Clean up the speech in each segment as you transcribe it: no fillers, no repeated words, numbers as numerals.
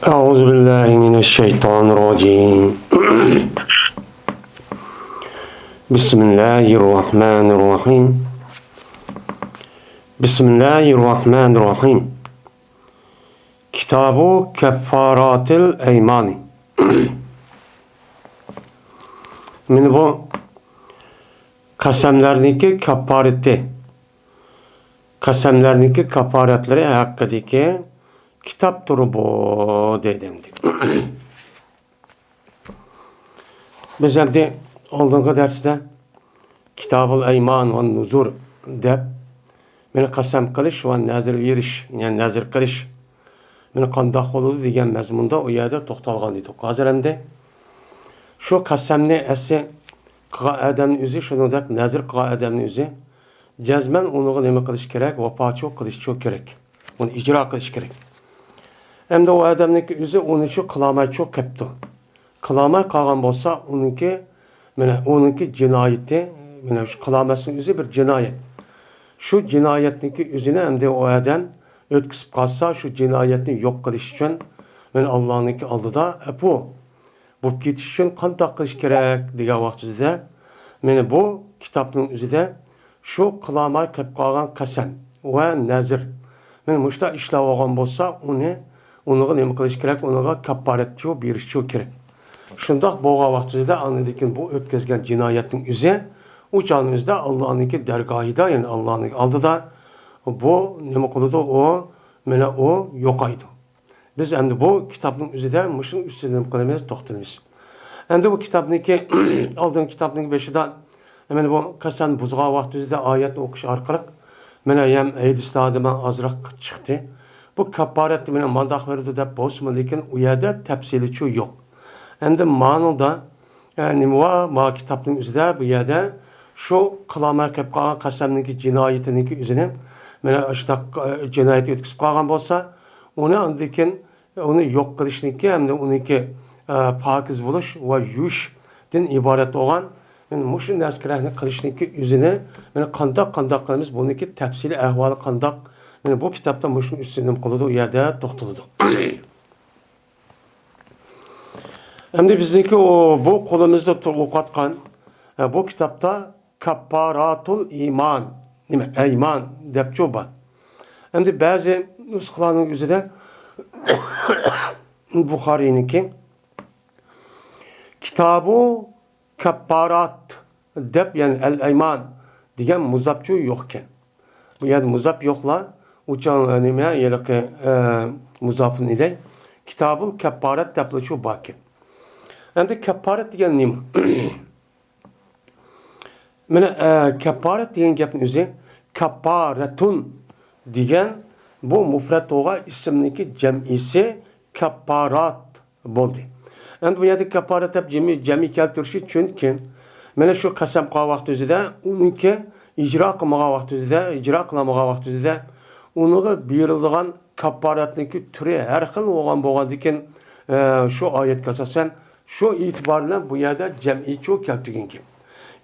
أعوذ بالله من الشيطان الرجيم بسم الله الرحمن الرحيم بسم الله الرحمن الرحيم كتاب كفارات الأيمان من bu qasamlarniki kafaretleri hakkındaki kitaptır bu dedim. Biz şimdi aldığımız derste Kitab-ı Eyman ve Nuzur deb meni qasam qilish ve nazir verish, yani nazir qilish meni qandoq bo'ladi degan mazmunda u yerda to'xtalgan edik. Hozir endi shu qasamni asli qilgan odamning o'zi, shuningdek nazir qilgan odamning o'zi jazman uni nima qilish kerak, vafochi qilish kerak. Uni ijro qilish kerak. Endi o adamniki o'zi uni shu qilolmay qolibdi. Qilolmay qolgan bo'lsa, uniki jinoyati, mana shu qilolmasning o'zi bir jinoyat. Shu jinoyatniki o'zini endi o adam o'tkazib qolsa, shu jinoyatni yo'q qilish uchun men Allohniki oldida bu ketish uchun qanday qilish kerak degan vaqtida meni bu kitobning o'zida shu qilolmay qolib qolgan qasam va nazr men mushta ishlab olgan bo'lsa, Onuğa nima qilish kerak? Onuğa kaparet berish kerak. Shundoq bo'lgan vaqtida anedikin bu o'tkazgan jinoyatning o'zi u jonimizda Allohniki dargohida, ya'ni Allohning oldida bu nima qiladi? Mana u yo'qaydi. Biz endi bu kitobning o'zida mushuning ustida nima qilamiz? To'xtalamiz. Endi bu kitobniki oldin kitobning beshida mana bu qasam buzgan vaqtida oyatni o'qish orqali mana ham hadislarda ozroq chiqdi. Bu kaparet meni mandaq verdi deb bo'lsin, lekin u yerda tafsilichi yo'q. Endi ma'noda ma kitobning o'zida bu yerda shu qilolmay qolib qolgan qasamniki jinoyatiniki o'zini mana shu jinoyat o'tkazib qolgan bo'lsa, uni yo'q qilishniki hamda uniki pokiz bo'lish va yuvishdan iborat bo'lgan men mushu narsalarni qilishniki o'zini mana qandoq qilamiz, buniki tafsili ahvoli qandoq. Yani bu kitapta muşun üstünün kılıdı, o yerde toxtuludu. Hem de bizdeki bu kolumuzda okutkan, bu kitapta Kapparatul İman, Eyman dep çoba. Hem de bazı nüshaların üzerinde Bukhari'ninki Kitabı Kapparat dep, yani El-Eyman diyen muzapçı yokken. Bu yerde muzap yokla. Uçan nime yelki muzafın ile Kitab-ı Kepparet depleşu bakir. Hem de kepparet diyen nime? Mene kepparet diyen gapın üzeri kepparetun diyen bu mufret oğa isimdeki cem'isi kepparat boldu. Hem bu yerde kepparet hep cemi keltirişi çünkü mene şu kasam qava vaqti üzerinde onunki icra qılamağa vaqti üzerinde Onuğa berildiğin kaparetniki türü her xil olgan diken şu ayet kasasen şu itibarla bu yerde cem'i çok keltigen gibi.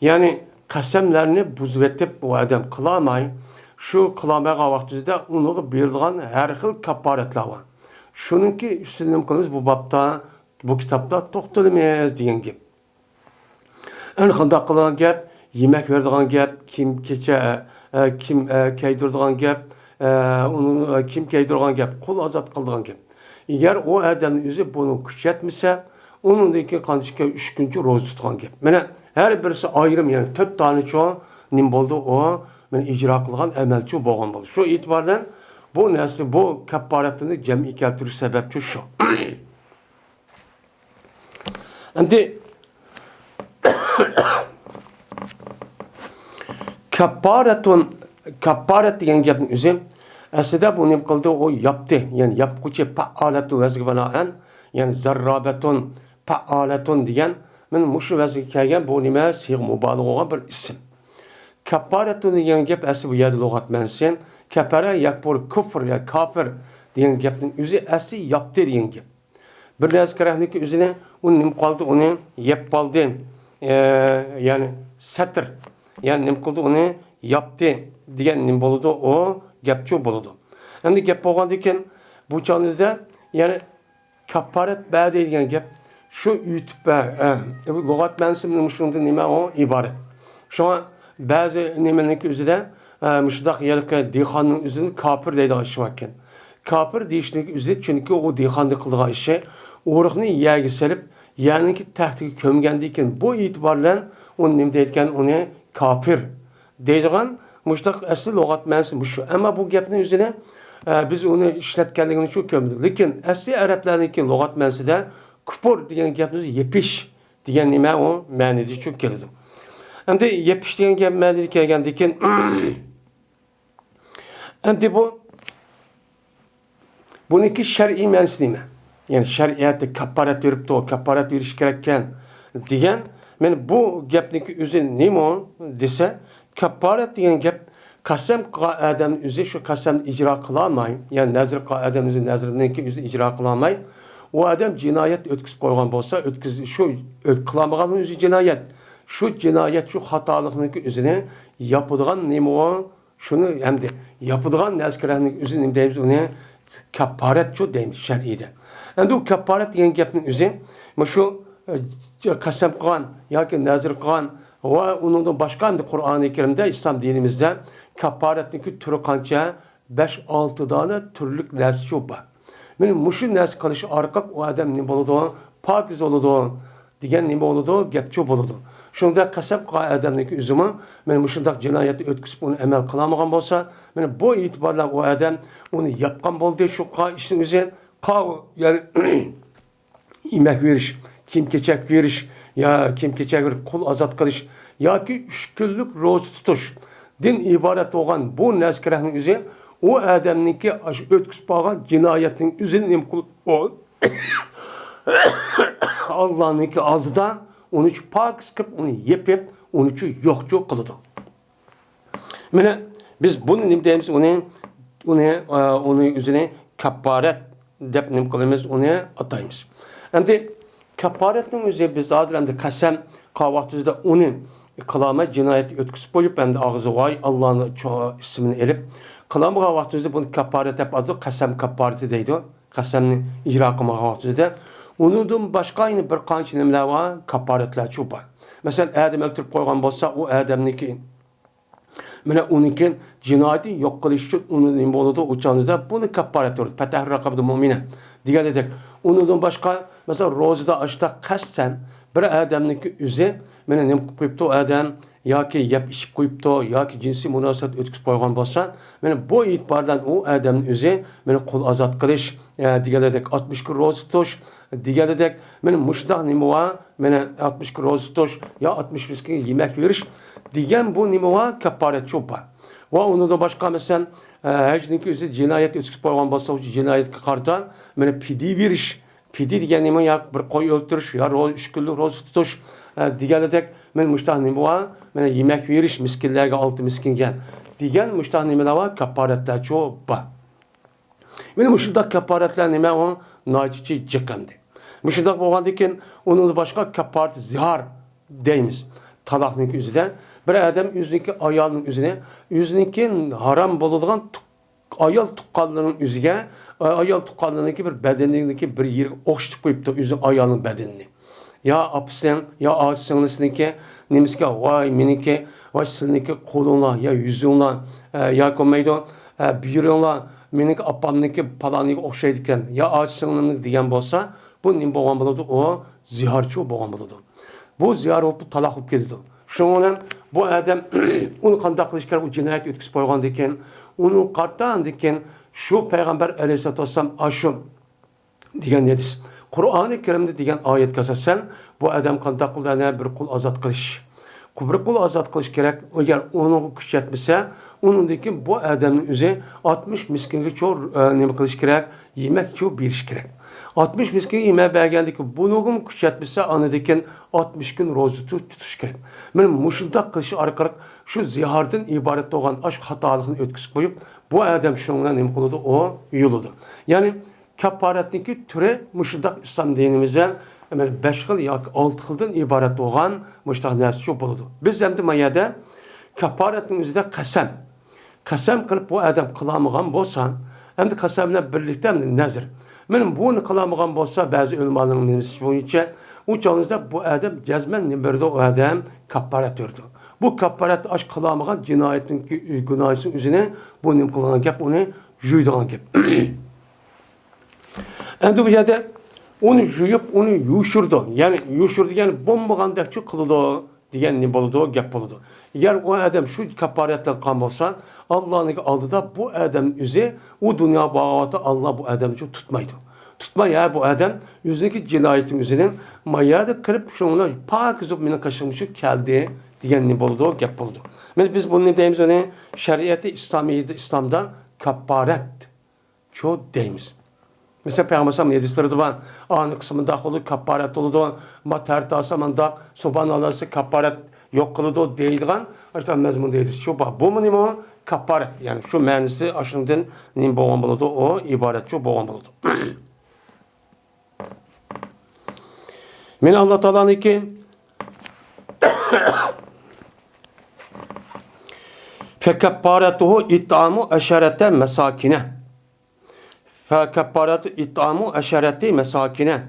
Yani kasemlerini buzvetip bu adam kılamay, şu kılamaya vaktizde onuğa berildiğin her xil kaparetler var. Şununki üstünden kılımız bu kitapta toxtalımız diyen gibi. En qanday qılgan gap, yemek verdiğin gap, kim keydirdiğin gap, onu kim keydirgan gap, kul azat kıldıgan gap. Eğer o adamın özü bunu küçetmişse, onundaki kançıka 3 günce roz tutgan gap. Mene her birisi ayrım, yani 4 tane çoğun nim boldu o icra kılgan emelçi boğan boldu. Şu itibardan bu nesli bu kapparetini cem'i keltirir sebepçi şu. Endi Kapparet diyen gapning o'zi aslida bu nima qildi? O yaptı. Yani yapquchi fa'alatu vaziga binoan, yani zarrabatun fa'alatun degan men mushu vaziga kelgan bu nima siyg'a mubalag'a bo'lgan bir ism. Kapparatun degan gap asli bu yerda lug'at mansen kapara yakbur kufr ya kafir degan gapning o'zi asli yaptı degan gap. Bir nazkarahniki o'zini uni nima qildi? Uni yeb qoldi. Yani satr. Yani nima qildi? Uni yaptı degan nim bo'ladi, o gapçı bo'ladi. Endi gap bo'lgandan keyin bu chog'ingizda, ya'ni kapparat ba deydigan gap shu yutib ba lug'at ma'nosida shundan nima o iborat. Shunga ba'zi nimaning o'zida mushundaq yalqa dehqonning o'zini kofir deydigan ish bor ekan. Kofir deyishning o'zida chunki u dehqonning qilgan ishi o'riqni yerga solib, yerninki taxtiga ko'mgandan keyin bu e'tibor bilan uni nima deyotgan, uni kofir deydigan mushundaq asl lug'at ma'nosi shu. Ammo bu gapning o'zida biz uni ishlatganligini shu ko'mdik. Lekin asli arablarniki lug'at ma'nosida kufur degan gapni yepish degan nima u ma'noda shu keladi. Endi yepish degan gap ma'noda kelgandan keyin endi buniki shar'iy ma'nosi nima? Yani şeriatda kapparat beribdi, kapparat berish kerak ekan degan. Men bu gapniki o'zi nima desa, kapparat degan gap qasam qilgan odam o'zi shu qasamni ijro qila olmay, ya'ni nazr qilgan odam o'zi nazrniki o'zi ijro qila olmay, u odam jinoyat o'tkazib qo'ygan bo'lsa, shu qilmagan o'zi jinoyat. Shu jinoyat, shu xatolikniki o'zini yapadigan nima, shuni hamda yapadigan nazkirning o'zi nima deymiz, uni kapparat shu deymiz shar'iyda. Endi u kapparat degan gapning o'zi shu qasam qilgan yoki nazr qilgan va uningdan boshqa hamda Qur'oni Karimda, islom dinimizda kapparatniki turi qancha 5-6 dona turlik narsa shu bor. Mana mushu narsa qilish orqali u odam nima bo'ladi? Pokiz bo'ladi degan nima bo'ladi? Gapchi bo'ladi. Shunda qasam qilgan odamniki o'zimi men mushundaq jinoyatni o'tkazib uni amal qilmagan bo'lsa, mana bu e'tibor bilan u odam uni yapgan bo'ldi, shu ishning o'zi yani yemek veriş, kim keçek veriş, ya kim keçek verip kul azat kılış, ya ki 3 günlük roza tutuş. Din ibaret olan bu nezkerahın üzeri, o adamınki ötküsüp bağlan cinayetin üzerine o Allah'ınki aldı da onu için pak sıkıp onu yepip onu için yokçu kılıdı. Yani biz bunu ne deyimiz onu üzerine kapparet dep nim qilamiz, uni ataymiz. Endi kapparatning o'zi biz hozir endi qasam qavaqtida uni qilama jinoyat o'tkazib qo'yib, endi og'zi voy Allohning ismini elib qilamagan vaqtida buni kapparat deb atadi, qasam kapparati deydi. Qasamni ijro qilmagan vaqtida undan boshqa bir qancha nimalar bor, kapparatlar shu bor. Masalan, odam o'ldirib qo'ygan bo'lsa, u odamniki mana unikin jinoyatni yo'q qilish uchun uni nima bo'ladi? O'chonida buni kapparat turadi. Fatah raqabda mu'mina deganidek. Undan boshqa masalan ro'zada ashta qasdan bir odamniki o'zi mana nima qilib qo'yibdi odam yoki yeb ichib qo'yibdi yoki jinsiy munosabat o'tkazib qo'ygan bo'lsa, mana bu e'tibordan u odamning o'zi mana qo'l ozod qilish deganidek 60 kun ro'za tutish deganidek mana mushdoq nima va mana 60 kun ro'za tutish yo 60 miskin yemek verish degan bu nima va kapparat shu bor. Va undan boshqa masalan hajniki o'zi jinoyat o'tkazib qo'ygan bo'lsa, o'sha jinoyatga qarata mana fidi berish. Fidi degan nima? Yo'q bir qo'y o'ldirish, yo 3 kunlik ro'za tutish deganidek men mushtaq nima va mana yemek verish miskinlarga 6 miskinga degan mushtaq nimalar va kapparatlar shu bor. Mana mushundaq kapparatlar nima u nochichi jiqamdi. Mushundaq bo'lgandan keyin uni boshqa kapparat zihar deymiz. Taloqning o'zida bir odam o'ziniki ayolning o'ziniki harom bo'ladigan ayol tuqqanlarning o'ziga ayol tuqqanlarniki bir badaningiki bir yerga o'xshatib qo'yibdi o'zi ayolning badanini. Ya apsen ya ağaçsınlıkniki nimizga vay meniki vay sizniki qo'linglar ya yuzinglar ya ko'maydi buyuringlar meniki opamniki paloniga o'xshaydi ekan ya ağaçsınlık degan bo'lsa bu nima bo'lgan bo'ladi? O ziyorchi bo'lgan bo'ladi. Bu ziyar bo'lib taloq bo'lib ketdi. Shundan bu odam uni qanday qilish kerak? U jinoyat o'tkazib qo'ygandan keyin uni qartandan keyin shu payg'ambar alayhisolatu vasallam ashu degan dediz. Qur'oni Karimda degan oyatga asosan bu odam qanday qiladi? Bir qul ozod qilish. Bir qul ozod qilish kerak. Agar uni kuch yetmasa, uningdagi bu odamning o'zi 60 miskinga cho'r nima qilish kerak? Yemek cho'r berish kerak. 60 miskin yemek bergandan keyin buningim kuch yetmasa, anidikin 60 kun ro'za tutish kerak. Men mushundaq qilish orqali shu ziyordan iborat bo'lgan ash xatolikni o'tkazib qo'yib, bu odam shunga nima qiladi? O yuladi. Ya'ni kapparatniki türe mushundaq islom dinimizdan 5 xil yoki 6 xildan iborat bo'lgan mushundaq narsa shu bo'ladi. Biz endi mayada kapparatning o'zida qasam qilib bu odam qilamagan bo'lsa, endi qasam bilan birlikda nazr. Benim bunu kılamagan bolsa bazı ulamalarning nimasi bo'yicha u chog'ingizda bu adam jazman nimberda o adam kapparat turdi. Bu kapparat aş kılamagan cinayetin günahının üzerine bu nim kılgan gap onu juydigan gap. Endi bu yerde onu juyup onu yuşurdu. Yani yuşurdu yani bombagandakçı kıldı diyen ne boludu gap boludu. Eğer o adam şu kaparetle kan olsa Allah'ın aldıda bu adam üzeri o dünya bağıtı Allah bu adamı tutmaydı. Tutma ya bu adam yüzündeki cinayetin üzerinden mayada kırıp şunla pak kızıp beni kaşımışı geldi diyen ne boludu gap boludu. Yani biz bunu ne deyimiz öyle şeriatı İslam'dan kaparet çok deyimiz. Mesela Peygamber Sallallahu Aleyhi ve Sellem var. Anı kısmında olur kaparet olur. Mater tasamanda subhanallah kaparet yok kılıdı deyilgan. İşte mezmun deydi. Şu bu mu nimo kaparet yani şu manisi aşından nim boğan buludu o ibaret şu boğan buludu. Men Allah Teala'nın ki fekapparetuhu it'amu eşerete mesakine. Fekapparetu it'amu eşerete mesakine.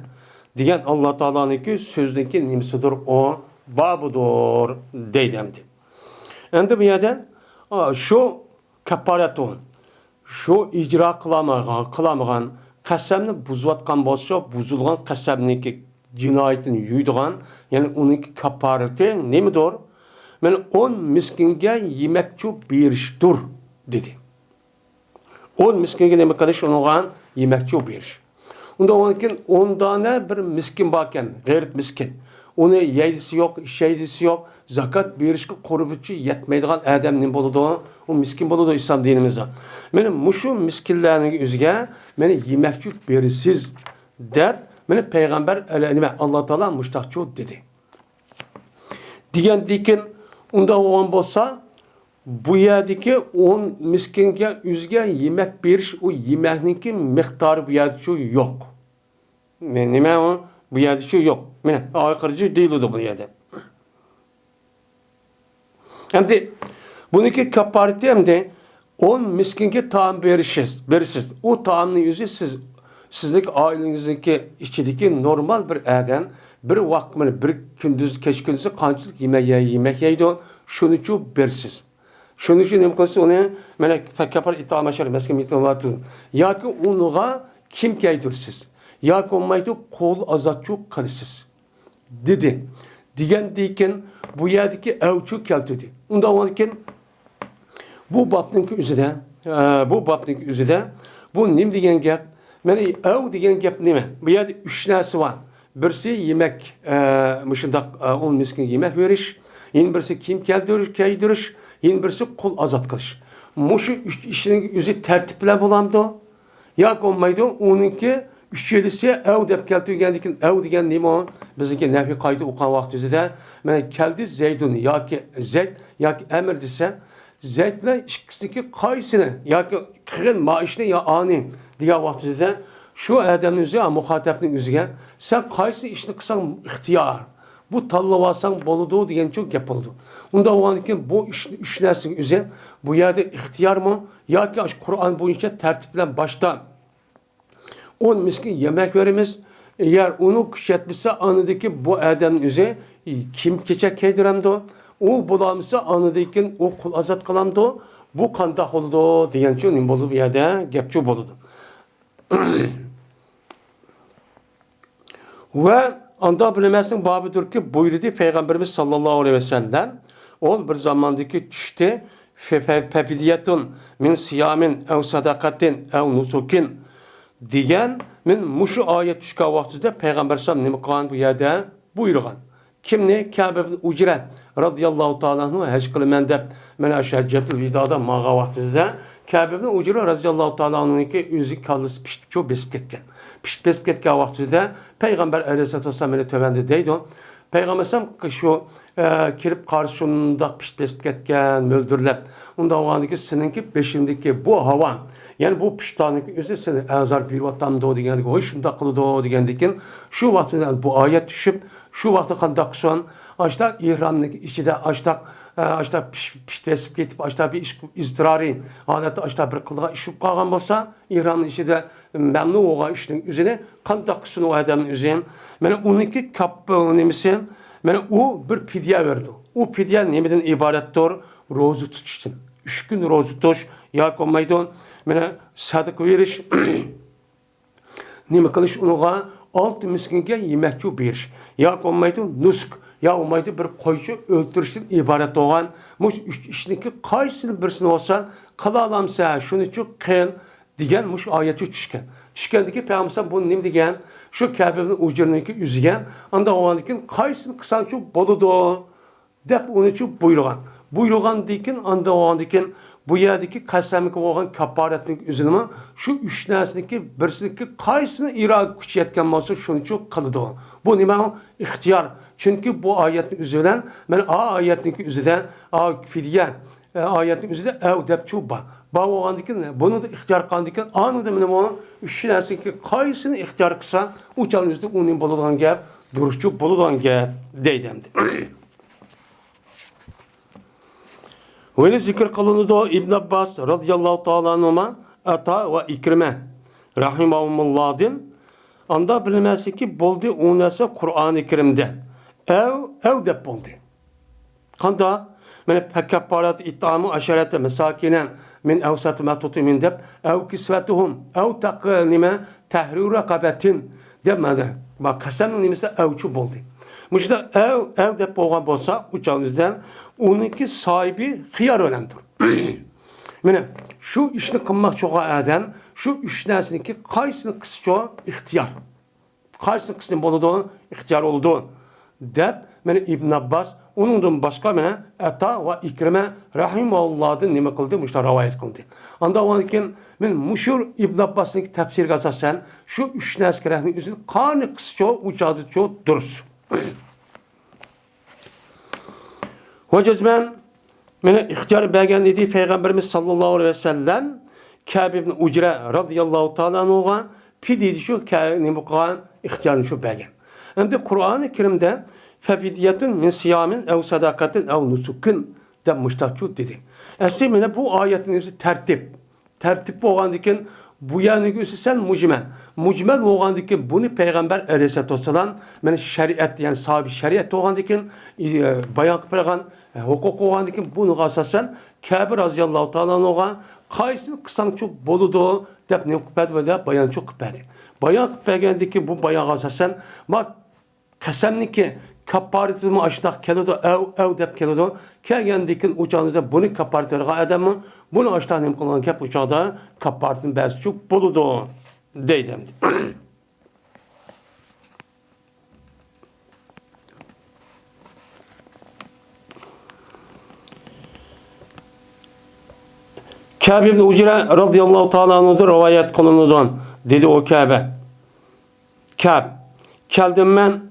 Diyen Allah Teala'nın ki sözdeki nimsidir o babudur deydemdi. Endi bu yerden şu kapparetu şu icra kılamagan qasamni buzayotgan bo'lsa buzilgan qasamniki jinoyatini yuydigan yani uniki kapparati nemidir? Men 10 miskinga yemakchu berishdir dedi. 10 miskinga nima qilish unga yemakchu berish. Unda onkin 10 dana bir miskin barkan, g'arib miskin. Onu yeydisi yok, şeydisi yok. Zakat berishga qurbichi yetmaydigan adam nim bo'ladi? O miskin bo'ladi İslam dinimizda. Meni mushu miskinlarning o'ziga meni yemakchi berisiz deb meni payg'ambar nima Alloh taolo mushtaqchu dedi. Degandikin unda o'g'on bo'lsa bu yerdagi 10 miskinga o'ziga yemak berish o yemakniki miqdori bu yerda shu yo'q. Nima o? Bu yerde şu yok. Mene aykırıcı değil o da bu yerde. Hem de bununki kapareti hem de 10 miskinke taam berisiz. O taamın yüzü sizlik ailenizdeki içindeki normal bir adam bir vakmini bir gündüz keç gündüzü kançılık yemek yeydi o şunu şu berisiz. Şunu şu nemkosu onu mene kapar itaamaşar meskin itaamatu. Ya ki onuğa kim keydirsiz? Ya olmaydı kol azatçı kalısız dedi. Diyendiyken bu yerdeki evçu keltedi. Ondan olurken bu babnınki üzere bu nim diyen gap meni ev diyen gap nime? Bu yerde 3 narsa var. Birisi yemek mışındak 10 miskin yemek veriş. Yine birisi kim keydiriş. Yine birisi kol azat kılış. Muşu işinin yüzü tertiple bulamdı. Ya olmaydı onunki Üççelisi ev dep keltirgendikin ev degen nima? Bizdeki nefi kaydı ukan vaxtida men keldi Zeydun yoki Zeyd yoki Emir desa Zeydle ikkisidagi qaysini yoki qilgan maishni yo ani degan vaqtida shu odamning o'zi muxotabning o'ziga sen qaysi ishni qilsang ixtiyor bu tanlab olsang bo'ladi degan cho'q gap bo'ldi. Unda o'g'ankin bu ishni 3 narsaning o'zi bu yerda ixtiyormi yoki Qur'on bo'yicha tartib bilan boshdan 10 miskin yemek verimiz. Eğer onu kuşatmışsa anıdaki bu adamın üzeri kim keçek keydiremdi o bulamızsa anıdaki o kul azat kalamdı bu kandak oldu diyen çoğunun bolu bir yerde gepçu boludu. Ve anda bilemezsin babıdır ki buyurdu Peygamberimiz sallallahu aleyhi ve sellem ol bir zamandaki düştü fefidiyetun min siyamin ev sadakatin ev nusukin degan men mushu oyat tushgan vaqtida payg'ambar sallam nima qilgan bu yerda buyurgan. Kimni? Ka'b ibn Ujra radhiyallohu ta'ala anhu haj qilaman deb mana Hajjatul Vidoda maga vaqtida Ka'b ibn Ujra radhiyallohu ta'ala anhu'niki o'zi kallasi pishib besib ketgan. Pishib besib ketgan vaqtida payg'ambar alayhisolatu vasallam meni tövanda deydi. Payg'ambar sallam shu kirib qarshimda pishib besib ketgan mo'ldirlab unda o'g'andiki seninki beshindagi bu havo yani bu piştanlık özü seni azar bir vatandı o diyen o şunda kılıdı o diyendikin şu vakti bu ayet düşüp şu vakti kandak son açta ihramlık içinde açta piştesip gidip açta bir istirari adeta açta bir kılığa işip kalgan olsa ihramın içinde memnun olan işin üzerine kandak kısın o adamın üzerine. Mene onunki kapı nemisin. Mene o bir pidye verdi. O pidye nemeden ibarettir? Rozu tutuştun. 3 gün rozu tutuş. Ya konmaydın. Mene sadık veriş. Nime kılış onuğa 6 miskinge yemekçi beriş. Ya konmaydın nusk. Ya olmaydı bir koyucu öldürüşün ibaret olan. Muş işinki kaysını birisini olsan kala alamsa şunu çok kıyın diyen muş ayeti düşken. Düşkendeki Peygamber bunu nim diyen şu Kabe'nin ucundaki üzügen anda o andikin kaysını kısan çok boludu. Dep onu çok buyruğan. Buyruğan dikin anda o andikin bu yerdeki kasemlik olan kaparetlik üzülümü şu üç nesindeki birisindeki kaysını irade güç yetken olsa şunu çok kalıdı. Bu nime ihtiyar. Çünkü bu ayetin üzerinden ben ayetin üzerinden fidye ayetin üzerinden ev dep çuba. Bağ olandikin bunu da ihtiyar kandikin anında benim onu üç nesindeki kaysını ihtiyar kısa uçağın üzerinde onun bulunan gel duruşçu bulunan gel deydemdi. Öyle zikir kılındı da İbn Abbas radıyallahu ta'ala anhuma Ata ve İkrime rahimahullah'ın anda bilmesi ki boldu onası Kur'an-ı Kerim'de. Ev de boldu. Kanda men pekapparat it'amı aşerete mesakinen min evsat ma tutimin deb ev kisvetuhum ev taqnime tahrir rakabetin demedi. Bak kasem nimesi evçu boldu. Müşte ev de boğan bolsa uçağınızdan onunki sahibi hıyar ölendir. Mene şu işini kılmak çok eden şu üç nesindeki kaysını kısıca ihtiyar. Kaysını kısının boluduğu ihtiyar olduğu. Dep mene İbn Abbas onundan başka mene Ata ve İkrime rahimahullah'ın nime kıldı müşte rivayet kıldı. Anda o andikin men muşur İbn Abbas'ın tefsir gazasen şu üç neskerehinin üzerinde kanı kısıca uçadı çok duruz. Hocazmen mene ihtiyar belgen dediği Peygamberimiz sallallahu aleyhi ve sellem Kâb ibn Ucre radıyallahu ta'ala anhu'a pidiydi şu Kâb'nin bu Kur'an ihtiyarını şu belgen. Hem de Kur'an-ı Kerim'de fefidiyetun min siyamin ev sadakatin ev nusukun demiştakçu dedi. Aslında bu ayetin hepsi tertip. Tertip oğandikin bu yani göstersen mucmel. Mucmel oğandikin bunu Peygamber aleyhisselatü vesselam yani şeriat yani sahibi şeriat oğandikin bayan kıpırgan hukuk oğandikin bunu asasen Kâb razıyallahu ta'ala oğan kaysın kısan çok boludu dep ne küpedi ve de bayan çok küpedi. Bayan küpedendeki bu bayan asasen bak kasemniki kaparitimi açtık kelodo ev dep kelodo kelgendikin uçağınızda bunu kaparitörga adamı bunu açtık nem kılan kep uçağda kaparitin bəzi çok boludu deydem. Kâb ibn Ucre radıyallahu ta'ala anhu'da rivayet kılınıdan dedi o Kâb'e. Kâb geldim ben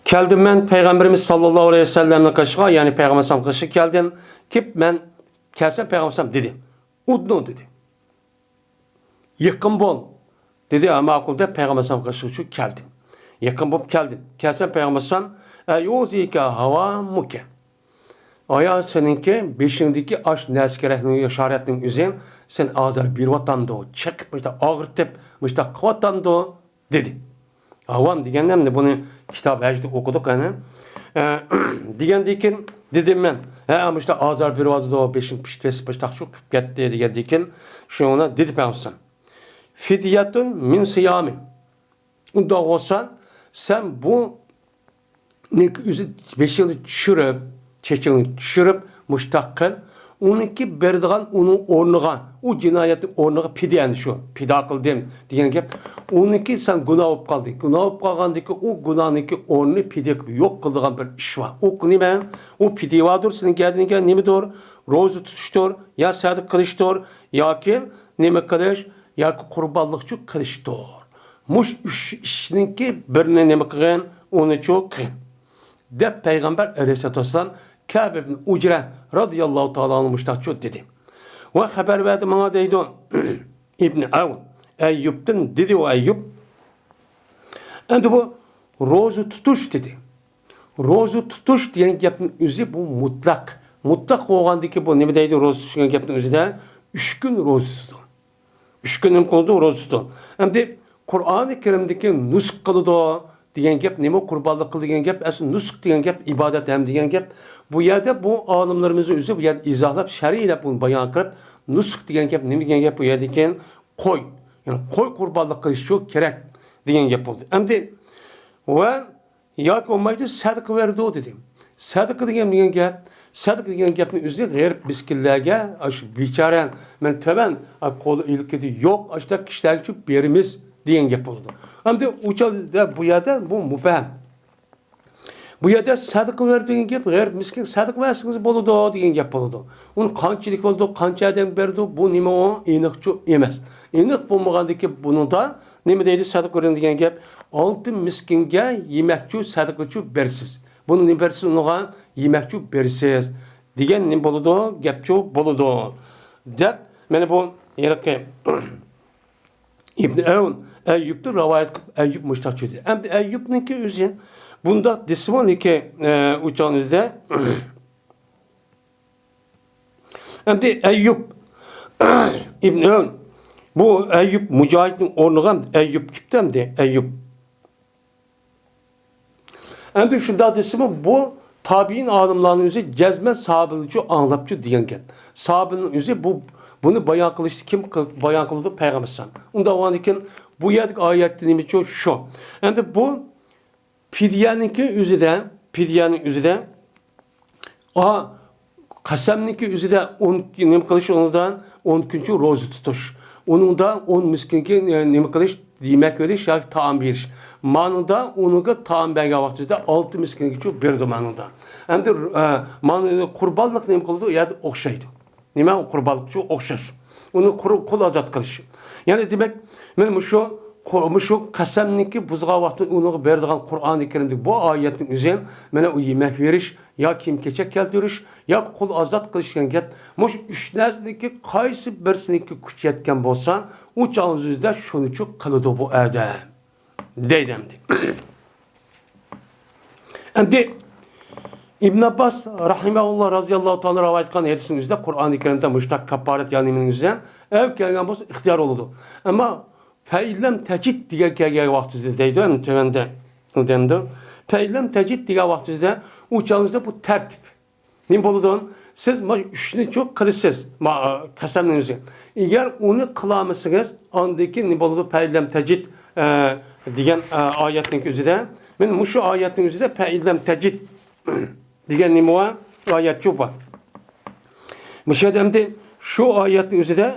geldim ben Peygamberimiz sallallahu aleyhi ve sellem'le kaşığa yani Peygamber sallam kaşık geldim. Kip ben kelsem Peygamber sallam dedi. Udnu dedi. Yakın bol. Dedi ama akulda Peygamber sallam kaşık şu geldim. Yakın bol geldim. Kelsem Peygamber sallam yuzika hava muke. Aya seninki beşindeki aş neskerehinin işaretinin üzerine sen azar bir vatandı o çekip işte ağırtıp işte kvatandı dedi. Avam diyenem de bunu kitap ecdi okuduk yani. Diyendikin dedim ben. Ama işte azar bir vatandı o beşin piştesi piştak şu gitti diyendikin şu ona dedi Peygamber. Fidyatun min siyamin. Unda olsan sen bu beşini düşürüp çeçini düşürüp müştakkın onunki berdiğan onun ornuğa o cinayetin ornuğa pidyen şu pida kıldım diyen gep onunki sen günah olup kaldı günah olup kalgandaki o günahınki ornu pidye yok kıldığın bir iş var o kuni ben o pidye vardır senin geldiğin gel nemi doğru rozu tutuştur ya sadık kılıştır ya ki nemi kılış ya ki kurbanlıkçı kılıştır muş işinki birine nemi kılın onu çok kılın de Peygamber aleyhisselatü vesselam Kâb ibn Ucre radıyallahu ta'ala anh'mıştakçı dedi. Ve haber verdi bana deydi İbn Avn Eyyub'dan dedi o Eyyub. Şimdi bu rozu tutuş dedi. Rozu tutuş diyen yapın üzü bu mutlak mutlak olgandaki bu nima deydi roza tutgan gapning o'zida 3 kun roza tutdi. 3 kun nima qildi roza tutdi. Endi Qur'oni Karimdagi nusq qildi degan gap nima qurbonlik qil degan gap asl nusq degan gap ibodat ham degan gap. Bu yerda bu olimlarimizni o'zi bu yerda izohlab shar'iylab buni bayon qilib nusq degan gap nima degan gap bu yerda ekan qo'y. Ya'ni qo'y qurbonlik qilish shu kerak degan gap bo'ldi. Endi va yoki olmaydi sadaqa berdi dedi. Sadaqa degan gap, sadaqa degan gapning o'zi g'ayr miskinlarga, shu bechora men taban qo'li ilkidi yo'q, ashta kishilarga shu berimiz degan gap bo'ldi. Endi o'chada bu yerda bu mubham. Bu yerda sadaqa berdi degan gap g'ayr miskin sadaqa bersangiz bo'ladi degan gap bo'ldi. Uni qanchalik bo'ldi, qancha adam berdi, bu nima o aniqchi emas. Aniq bo'lmagandiki buningda nima deydi sadaqa degan gap 6 miskinga yemakchi sadaqachi bersiz. Buni nima bersiz unga yemakchi bersiz degan nima bo'ladi? Gapchi bo'ladi. Deb mana bu yerga İbn Avn Ayyub'da rivayet qilib Ayyub mushtaq dedi. Endi Ayyub'ninki o'zi bunda desmoniki uçağınızda endi Ayyub İbn Avn bu Ayyub Mücahid'in o'rniga Ayyub kimdi? Ayyub. Endi shunda desem bu tabiin olimlarning o'zi jazman sahabilchi anglabchi degan gap. Sahabining o'zi bunu bayon qilishni kim bayon qildi? Payg'ambar sollallohu alayhi vasallam. Unda o'g'anlikin bu yerdagi oyatda nima uchun shu. Endi bu fidyaniki o'zida qasamniki o'zida 10 nima qilish o'rnidan 10 kuncha roza tutish. Uningda 10 miskinga nima qilish, yemak berish yoki taom berish. Manida uninga taom bergan vaqtida 6 miskingacha berdi manida. Endi manida qurbonlik nima qildi? U yerda o'xshaydi. Nima qurbonlikcha o'xshash. Uni qul ozod qilish. Ya'ni demak, men shu qasamniki buzgan vaqtda uning berdigan Qur'oni Karimdagi bu oyatning o'zi mana u yemak berish yoki kiyim-kechak keltirish yoki qul ozod qilish degan gap. Mush 3 narsadagi qaysi birsiniki kuch yetgan bo'lsa, u chog'ingizda shunichi qiladi bu odam. Deydim. Endi İbn Abbas rahimahullah radıyallahu ta'ala rivayet qilgan hadisning o'zida Qur'oni Karimda mushtaq kafarat ya'nining o'zida ev kelgan bo'lsa ixtiyor bo'ladi. Ammo fa'ilam tajid degan kelgan vaqtida deydi, tövende demdi. Fa'ilam tajid degan vaqtida u chog'ingizda bu tartib. Nima bo'ladi? Siz mana 3ni çok qilasiz. Qasamning o'zi. Agar uni qilamasangiz, ondaki nima bo'ladi? Fa'ilam tajid degan oyatning o'zida, men shu oyatning o'zida fa'ilam tajid degan nima var? Ayet çok var. Müşahedemde şu ayetin üzerinde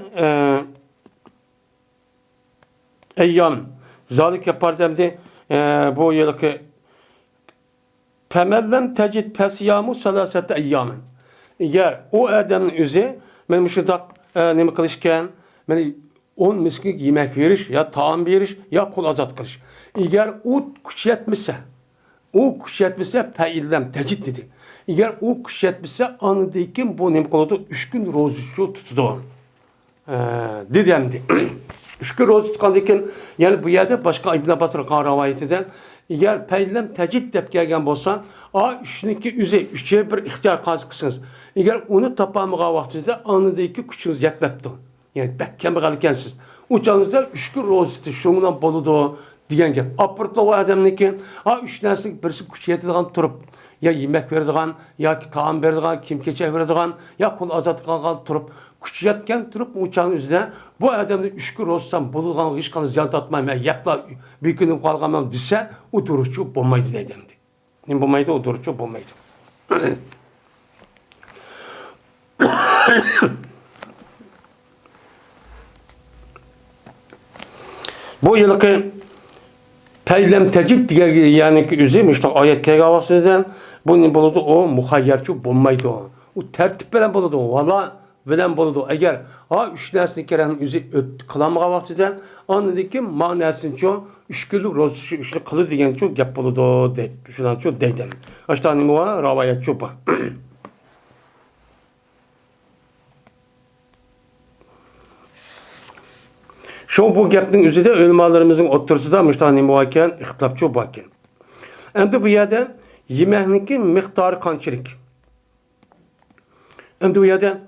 eyyam zalik yaparız de bu yılki femellem tecid fesyamu salasete eyyamen. Eğer o adamın üzeri ben müşahedem nima qilishgan, men 10 miskin yemek veriş ya taam veriş ya kul azat kılış. Eğer o kuch yetmese fe'illem tecid dedi. Eğer o kuch yetmese anıdayken bu nima qiladi? 3 kun roza tutadi. Dedi endi. 3 kun roza tutgandan keyin yani bu yerda boshqa İbn Abbas rivoyatidan eğer fe'illem tecid deb kelgan bo'lsa, 3niki o'zi 3'e bir ixtiyor qilsangiz, eğer uni topamagan vaqtida anıdayki kuchingiz yetmabdi. Yani kambag'al ekansiz. U chog'ingizda 3 kun roza tutish shundan bo'ladi degan gap. Apırtlı o adamniki 3 narsaga birisi kuch yetadigan turib, ya yemek beradigan, yoki taom beradigan, kiyim-kechak beradigan, ya qul ozod qilgan turib, kuch yetgan turib o'chani o'zida bu odamni 3 kun ro'zsam bo'ladigan hech qanday ziyon tortmayman, yapla bir kunim qolganman desa, u duruvchi bo'lmaydi deydi endi. Nima bo'lmaydi? U duruvchi bo'lmaydi. Bu yılki Fe'illem tecid degan yani o'zi işte oyat kelgan vaqtida bu nima bo'ladi? O muhayyarchi bo'lmaydi. U tartib bilan bo'ladi. Valla bilan bo'ladi. Agar 3 narsani kerakni o'zi qilamagan vaqtida onidagi ma'nosincha 3 kunlik roza ishni qildi degancha gap bo'ladi deb shundancha deydi. Ashta nima va rivoyat cho'pa. Şu bu gapning o'zida ulamalarımızın o'rtasida müştahni muvakken, ixtilofchi bo'lgan. Endi bu yerda yemekniki miqdori qanchalik? Endi bu yerda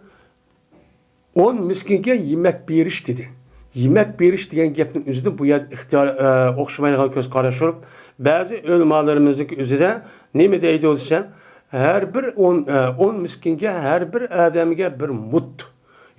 10 miskinga yemek berish dedi. Yemek berish degan gapning o'zida bu yerda ixtiyor o'xshamaydigan ko'z qarash yo'q. Ba'zi ulamolarimizdek o'zida nima deydi o'lsan, har bir 10 miskinga, har bir odamga bir mut.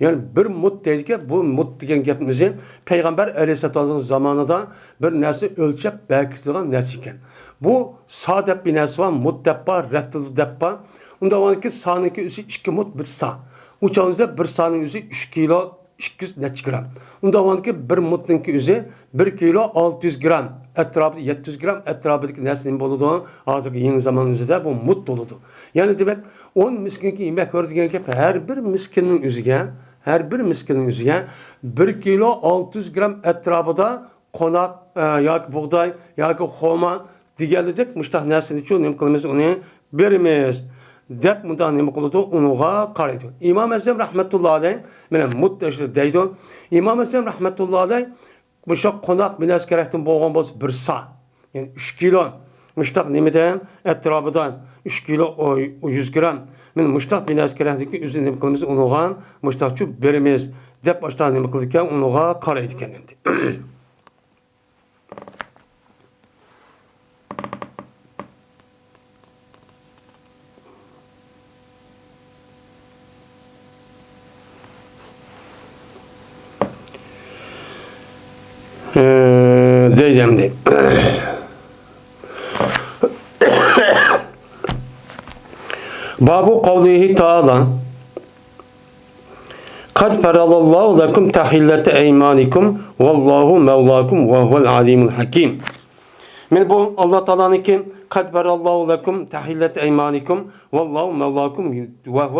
Yani bir mut deydi bu mut degan gapimizni payg'ambar alayhissalom zamonida bir narsa o'lchab bekitilgan narsa ekan. Bu sa deb bir narsa var, mut deb var, rattil deb var. Unda varki sa'niki o'zi 2 mut bir sa. Uçağınızda bir sa'nın o'zi 3 kilo 200 necha gram. Unda varki bir mutninki o'zi 1 kilo 600 gram. Etrafında 700 gram etrafındaki nesnenin boludu. Artık yeni zamanımızda bu mut doludu. Yani demek 10 miskinki yemek verdiğin gibi her bir miskinin üzüge 1 kilo 600 gram etrafında konak yoki buğday yoki xo'man deganidek muştaq narsani uchun nima qilamiz uni beramiz deb bundan nima qiladi unuga qaraydi. İmam Azam rahmetullohi alayh mana muttashir deydi. İmam Azam rahmetullohi alayh muştaq qo'noq binas kerakdan bo'lgan bo'lsa 1 sa, yani 3 kilo muştaq nimadan etrafidan 3 kilo 100 gram men muştaq binas kerakdiki o'zi nima qilamiz unuga muştaqchu beramiz deb boshqa nima qildi ekan unuga qaraydi ekan endi. Diyeceğim de. Babu kavlihi ta'ala Kad feralallahu lekum tahillete eymanikum vallahu mevlakum ve huvel alimul hakim. Men bu Allah Teala'nın ki kad ferallahu lekum tahillete eymanikum vallahu mevlakum ve huvel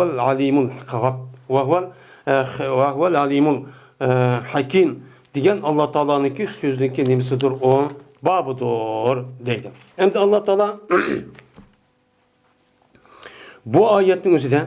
alimul hakim diyen Allah Teala'nın ki sözündeki nimsidir o babudur deydi. Hem de Allah Teala bu ayetin üzerinde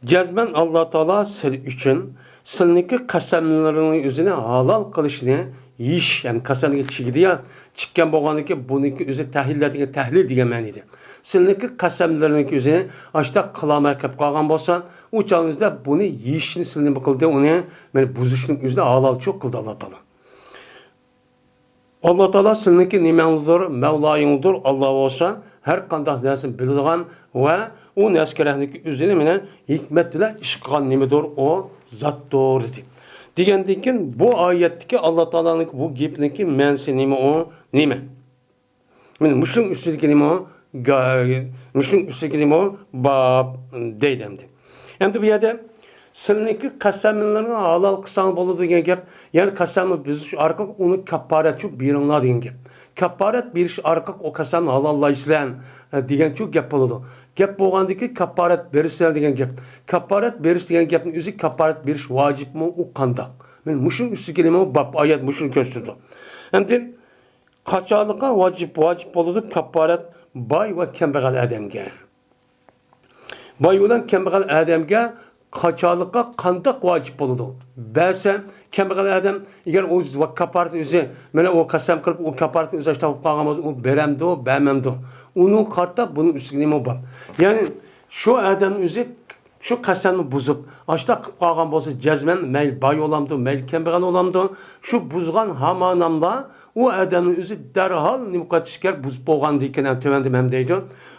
cezmen Allah Teala sil üçün silniki kasemlerin üzerine halal kılışını yiyiş yani kasemligi çigidi ya çıkken boğaniki buniki üzerine tahilletiga tahlil diye manidi. Silniki kasemlerin üzerine açta kılama kap kalgan bolsan uçağınızda bunu yiyişini silni kıldı onu yani buzuşun üzerine halal çok kıldı Allah Teala. Allah Teala silniki nimanlıdır, Mevlayınıdır Allah olsan her kandak nesin bildiğin ve o neskerahındaki üzerine mene hikmet ile iş kılan nimidir o zattır dedi. Digendikin bu ayetteki Allah Teala'nın bu gipneki mensi nimi o nime. Yani Müslüm üstündeki nimi o Müslüm üstündeki nimi o bab deydemdi. Hem de bir yerde silniki kasamlarını halal kısan bolu degen gap. Yani kasamı biz arka onu kaparet çok birinla degen gap. Kaparet bir arka o kasam halallaşılan degen çok gap boludu. Gap bolgandaki kaparet berisler degen gap. Kaparet beris degen gapın özü kaparet beriş vacip mi o kandak. Men muşun üstü kelime o bab ayet muşun gösterdi. Hem de kaçalığa vacip boludu kaparet bay ve kembegal adamga. Bay olan kembegal adamga kaçalığa kandak vacip boludu. Belsen kembegal adam eğer o kaparet özü mene o kasam kılıp o kaparetin özü işte kalgamaz o beremdi o bermemdi o. Onun kartta bunun üstüne o bab. Yani şu adamın özü şu kasamı bozup açta kalgan bolsa cezmen meyl bay olamdı, meyl kembegal olamdı. Şu buzgan hamanamda o adamın özü derhal nimkatışker buz boğandı iken tövendim hem deydi.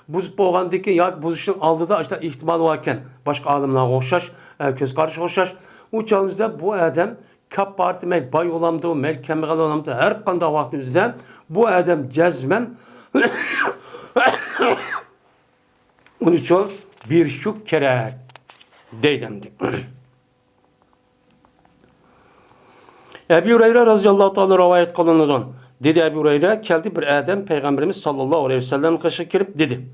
Buz boğandı iken ya buzuşun aldığı açta ihtimal varken başka adamlar hoşşaş, göz karşı hoşşaş. Uçağınızda bu adam kapartı meyl bay olamdı, meyl kembegal olamdı. Her kanda vaktimizde bu adam cezmen onun için bir şu kere deydemdi. Ebu Hureyre radıyallahu ta'ala rivayet kılınıdan. Dedi Ebu Hureyre geldi bir adam Peygamberimiz sallallahu aleyhi ve sellem kaşı girip dedi.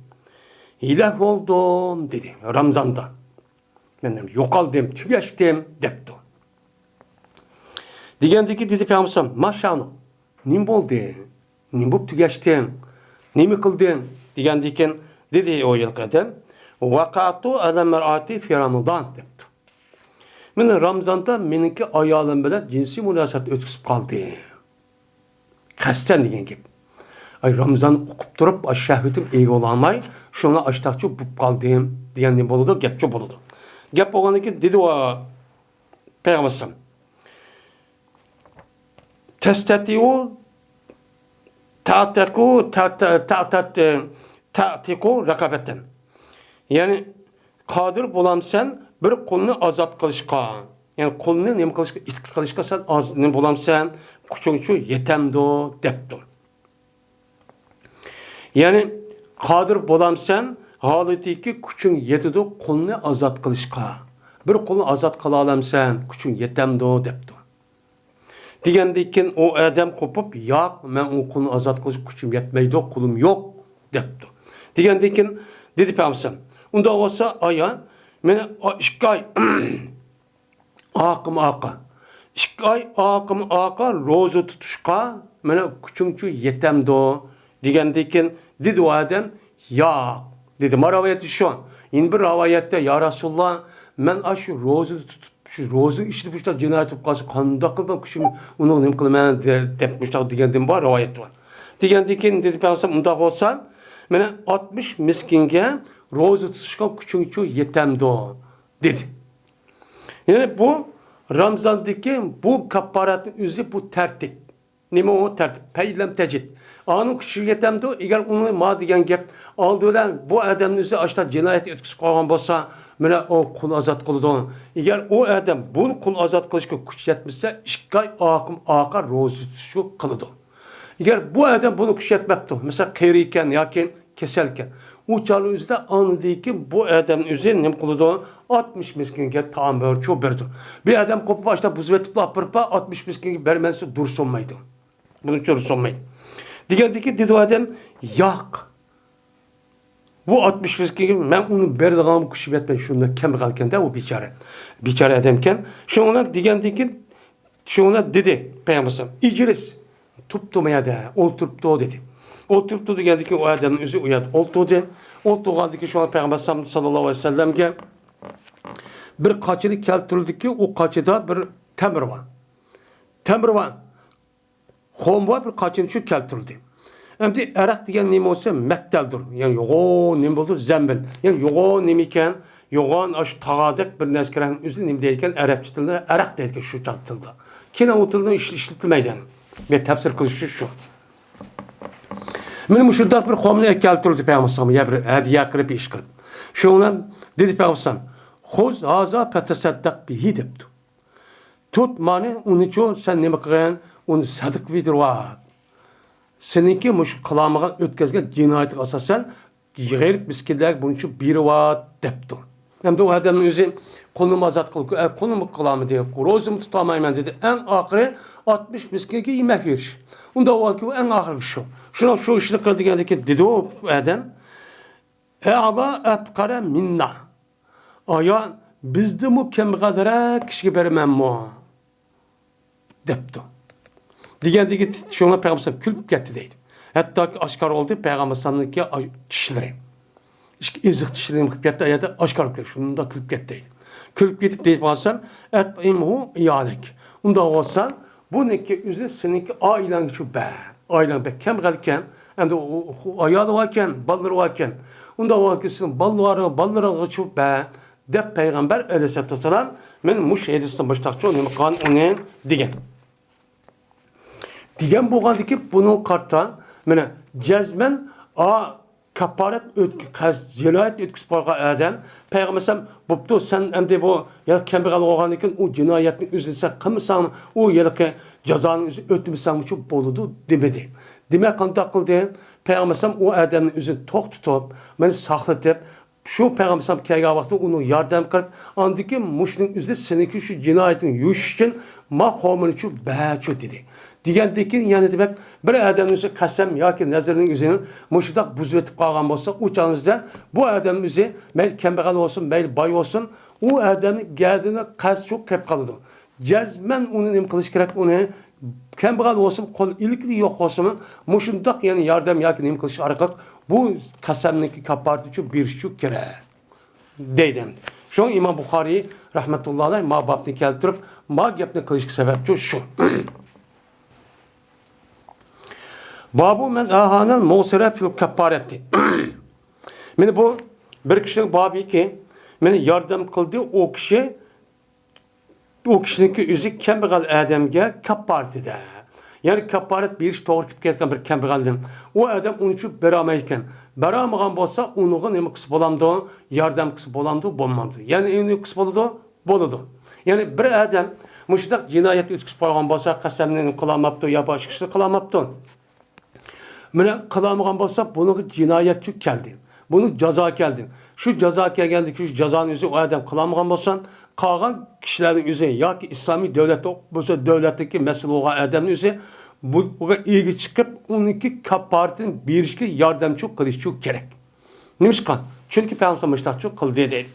Hilaf oldum dedi Ramazan'da. Ben de yok aldım, tügeçtim depti. Digendeki dedi Peygamber maşallah nim oldu, nim bulup tügeçtim, nimi kıldın digendeki dedi o yıl kadar. Vakatu ala mer'ati fi Ramazan depti. Men Ramazan'da meniki ayalım bilen cinsi münasebet ötküsüp kaldı. Kasten degen gibi. Ay Ramazan okup durup şehvetim iyi olamay, şuna açtakçı bup kaldım diyen ne boludu, gepçi boludu. Gap olgandan keyin dedi o Peygamber Testatiu ta'tiku rakabetten. Yani kadir bulamsan bir kulni azat qilishqa. Yani kulni nima qilishqa, itqi qilishqa sen nima bulamsan, kuching shu yetamdo debdi. Yani kadir bulamsan holatiki kuching yetidi kulni azat qilishqa. Bir kulni azat qila olamsan, kuching yetamdo debdi. Degandan keyin o adam qo'pib, "Yo'q, men u kulni azat qilish kuchim yetmaydi, qulim yo'q" debdi. Degandan keyin dedi Payg'ambar, "Unda bo'lsa, aya, meni 2 oy aqa. 2 oy aqa roza tutishqa meni kuchim shu yetamdi." Degandan keyin dedi o adam, "Yo'q" dedi. Maraviyati shu. Endi bir rivoyatda, "Ya Rasululloh, men shu roza tutib şu rozu işlep işte cinayet yapıp kalsa kanda kılma kuşum onu ne kılma depmişler diyendim var rivayet var. Diyendikin dedi Peygamber unda olsan mene 60 miskinge rozu tutuşkan küçük yetemdi o dedi. Yani bu Ramazan'daki bu kaparatın üzü bu tertip. Nime o tertip? Peylem tecid. Anın küçük yetemdi o. Eğer onu ma diyen gep aldığıdan bu adamın üzü açta cinayet etkisi koyan bolsa mene o kul azat kıldı. Eğer o adam bunu kul azat kılışka güç yetmişse 2 ay akar rozu tutuşu kılıdı. Eğer bu adam bunu güç yetmepti. Mesela kırıyken yakin keselken. O çağrı üzde anladı ki bu adamın üzü ne kılıdı? 60 miskinge tam ölçü verdi. Bir adam kopup başta buzvetip apırpa 60 miskinge vermesi dursunmaydı. Bunun için dursunmaydı. Diyendi ki dedi o adam yak. Bu 60 miskinge ben onu berdiğim kuşu etmem şundan kem kalken de o biçare. Biçare adamken şuna diyendi ki şuna dedi Peygamber icris tutmaya da oturttu dedi. Oturttu diyendi ki o adamın üzü uyat oturdu. Oturdu ki şu an Peygamber sallallahu aleyhi ve sellem'e bir kaçını keltirildi ki o kaçıda bir temir var. Temir var. Xom var bir kaçını şu keltirildi. Şimdi erak diyen neymi olsa mekteldir. Yani yoğun neymi olur? Zembil. Yani yoğun neymi iken yoğun aş tağadık bir neskerenin üzerinde neymi deyken Arapça dilinde erak deyken şu çatıldı. Kine oturduğunda işletilmeyden. Ve tefsir kılışı şu. Benim şurada bir xomni keltirildi Peygamber ya bir hediye kırıp iş kırıp. Şundan dedi Peygamber Xuz haza petasaddak bihi debdi. Tut mani onu ço sen nima qilgan onu sadık vidirwa. Seninki mush qilamagan o'tkazgan jinoyatga asosan g'ayr miskinlar buncha birwa debdi. Hamda o adamning o'zi qo'lni ozod qilib, qo'lni qilaman deb, ro'zimni tutamayman dedi. Eng oxiri 60 miskinga yemek verish. Unda o'lki eng oxirgi shu. Shuni shu ishni qildigandan keyin dedi o adam, "A'la atqara minna." Aya bizde mu kemg'alroq kishiga bermanmi debdi. Degandagi shunga Peygamber kulib ketdi deydi. Hattoki oshkor oldu Peygamber'niki tishlari. Eziq tishlarini qilib ketdi, ayada oshkor qilib shunda kulib ketdi deydi. Kulib ketib deydi bo'lsam, "At'imhu iyalik." Unda olsan, buniki o'zi seninki oilang shu ba. Oilang ba kemg'alkan, endi ayoli varken, balları varken, unda olsan balları shu ba. Dep Peygamber aleyhissalatu vesselam men muş hadisden başlaqçı onu kan onun digen. Digen bo'lgandiki buni qartan mena jazman kaparat jinoyat o'tkazib qo'ygan adam Peygamber bo'pti sen endi bu ya kambag'al bo'lgandan keyin u jinoyatni o'zingsa qilmasang u yerga jazoni o'tmasang shu bo'ladi demadi. Demak qanday qildi? Peygamber o adamni o'zini to'xtatib, meni saqlatib şu Peygamber kelgan vaqtda uni yordam qilib, andiki mushning o'zi seniki shu jinoyatni yuvish uchun ma qomini shu bachu dedi. Degandiki, yani demek bir adamın o'zi qasam yoki nazarning o'zini mushudaq buzib etib qolgan bo'lsa, u chog'ingizda bu odamning o'zi mayli kambag'al bo'lsin, mayli boy bo'lsin, u odamni gadini qas cho'q qilib qoladi. Jazman uni nima qilish kerak? Uni kambag'al bo'lsin, qo'l ilkli yo'q bo'lsin, mushundaq yani yordam yoki nima qilish orqali bu qasamniki kaparat uchun berish kerak deydim. Şu İmam Buxoriy rahmetullahi alayh ma babni keltirib, ma gapni qilishga sababchi shu. Babu men ahanal musira fil kaparati. Meni bu bir kishining babiki meni yordam qildi o kishiniki o'zi kambag'al odamga kapparat edi. Ya'ni kapparat berish to'g'ri kelib ketgan bir kambag'aldan. O odam uni uchun berolmaydi ekan. Berolmagan bo'lsa, uniga nima qilsa bo'lamdi? Yordam qilsa bo'lamdi, bo'lmamdi. Ya'ni uni qilsa bo'ladi. Ya'ni bir odam mushundaq jinoyat o'tkazib qo'ygan bo'lsa, qasamni qilolmabdi, yo boshqa ishni qilolmabdi. Mana qilolmagan bo'lsa, buni jinoyatchi keldi. Buni jazo keldi. Shu jazo kelganda, shu jazoni o'zi o odam qilolmagan bo'lsa, qolgan kishilarning o'zi yoki islomiy davlat bo'lsa, davlatdagi mas'ul bo'lgan odamning o'zi bunga ega chiqib, uniki kapparatini berishga yordamchi qilishi kerak. Nima ishqan? Chunki payg'ambar mushtaqchi qildi deydi.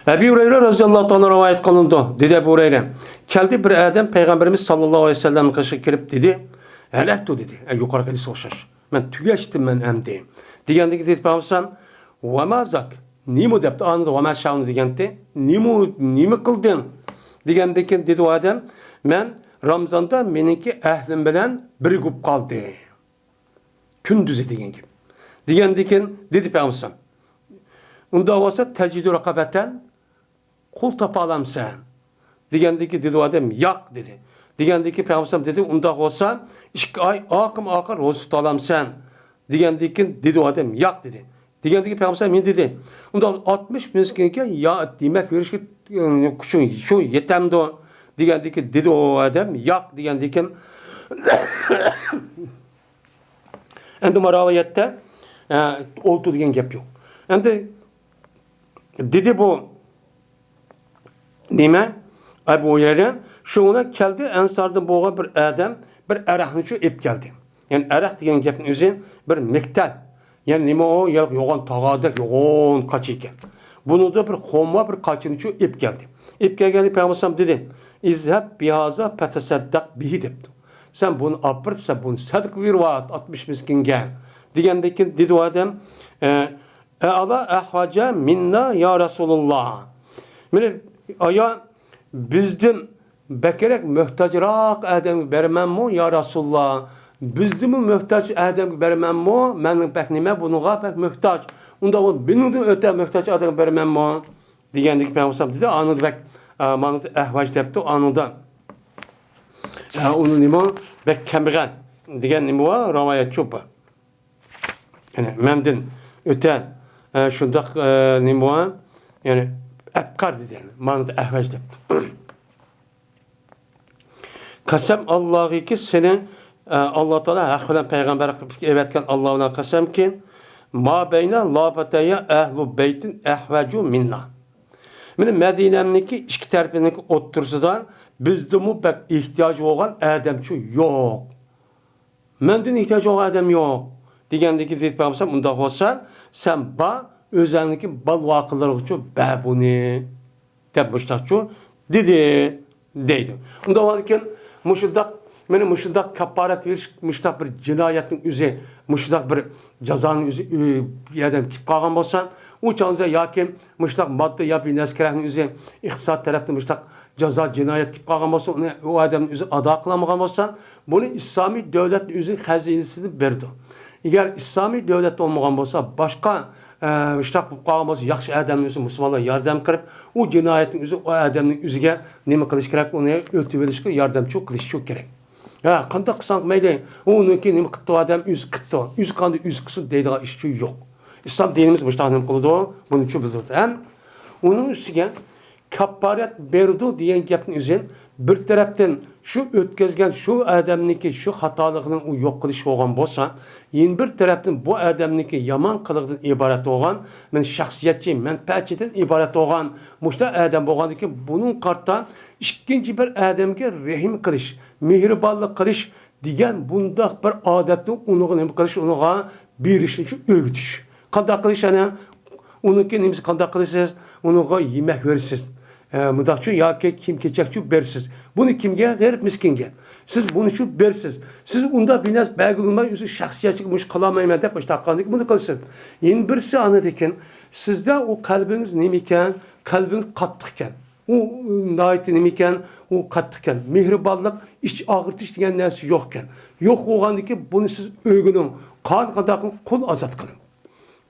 Ebu Hureyre radıyallahu ta'ala rivayet kılındı. Dedi Ebu Hureyre. Geldi bir adam Peygamberimiz sallallahu aleyhi ve sellem karşı girip dedi. Helaktu dedi. Yukarı hadis okşaş. Ben tügeçtim ben emdi. Diyendeki dedi Peygamber ve mazak. Nimu depti anıdı ve ma şavnu diyende. Nimu kıldın. Diyendeki dedi o adam. Ben Ramazan'da meninki ehlim bilen bir gup kaldı. Kündüzü diyen gibi. Diyendeki dedi Peygamber. Unda olsa tecid-i rakabeten kul tapalam sen. Diyendeki dedi o adam yak dedi. Diyendeki Peygamber dedi unda olsa 2 ay akır roz tutalam sen. Diyendeki dedi o adam yak dedi. Diyendeki Peygamber men dedi. Unda 60 miskinke ya demek verişki kuşun şu yetemdi o. Diyendeki dedi o adam yak diyendeki endi maraviyette oldu diyen gap yok. Endi dedi bu nime? Ebu Hureyre şuna geldi ensarda boğa bir adam bir arakni şu ip geldi. Yani arak diyen gapın özü bir miktar. Yani nime o yoğun tağadır yoğun kaçıyken. Bunu da bir xomma bir kaçını şu ip geldi. İp geldi Peygamber dedi. İzhab bihaza fetesaddak bihi depti. Sen bunu apırıp sen bunu sadık bir vaat 60 miskinge. Diyendeki dedi o adam Allah ahvaca minna ya Resulullah. Mene aya bizden bekerek muhtacırak adam vermem mu ya Resulullah. Bizden mi muhtaç adam vermem mu? Men beknime bunuğa pek muhtaç. Unda o benim de öte muhtaç adam vermem mu? Diyendeki Peygamber dedi anıdı bek manısı ahvac depti anıdan. Onun nima bek kemgan diyen nima rivayet çupa. Yani memdin öte şundak nima yani efkar dedi yani manada ehvac depti. Kasem Allah'ı ki senin Allah Teala hakikaten peygamber evetken Allah'ına kasem ki ma beyne labataya ehlu beytin ehvacu minna. Benim Medine'mdeki iki tarafındaki otursudan bizde mu pek ihtiyacı olan adamçı yok. Menden ihtiyacı olan adam yok. Diyendeki Zeyd Peygamber bunda olsa sen ba özellikle bal vakılları için babuni tebmiştakçı dedi. Bunda varken benim müştak kaparet veriş, müştak bir cinayetin üzeri, müştak bir cezanın üzeri yerden kip kalgan olsan, o çalınca ya ki müştak madde ya bir neskerenin üzeri, iktisat tarafta müştak ceza cinayet kip kalgan olsan, o adamın üzeri ada kılamagan olsan, bunu İslami devlet üzeri hazinesini verdi. Eğer İslami devlet olmagan olsa, başka müştak kalgan olsa, yaxşı adamın üzeri Müslümanlar yardım kırıp, o cinayetin üzeri, o adamın üzerine nime kılış gerek, onu ötüverişke yardımcı kılış çok gerek. Ya qanday qilsang mayli, uniki nima qildi odam o'zi qildi. O'zi qanday o'zi qilsin deydigan ish yo'q. Islom dinimiz mushtaqa nima qildi? Buni uchun bildirdi. Ham uning ustiga kapparat berdi degan gapni o'zi bir tarafdan shu o'tkazgan shu odamniki shu xatoligini u yo'q qilish bo'lgan bo'lsa, yana bir tarafdan bu odamniki yomon qiliqdan iborat bo'lgan, men shaxsiyatchi, manfaatchidan iborat bo'lgan, mushta odam bo'lganiki, buning qarta ikkinchi bir odamga rahim qilish, mehribonlik qilish degan bundaq bir odatni unga nima qilish, unga berishni shu o'rgatish. Qanday qilish ana uniki nimasi qanday qilasiz, unga yemak berasiz. Mudaqçı ya ki kim keçekçi bersiz. Bunu kimge? G'arib miskinga. Siz bunu şu bersiz. Siz unda biraz belgilmay o'zi shaxsiyatchilik qilolmayman deb taqandik bunu qilsin. Endi birisi anadikin sizda o qalbingiz nima ekan, qalbingiz qattiq ekan. u nayeti nimiken, u kattıkken, mehribanlık, iç ağırtış diyen nersi yokken. Yok oğandı ki bunu siz öğünün, kadakın kul azat kılın.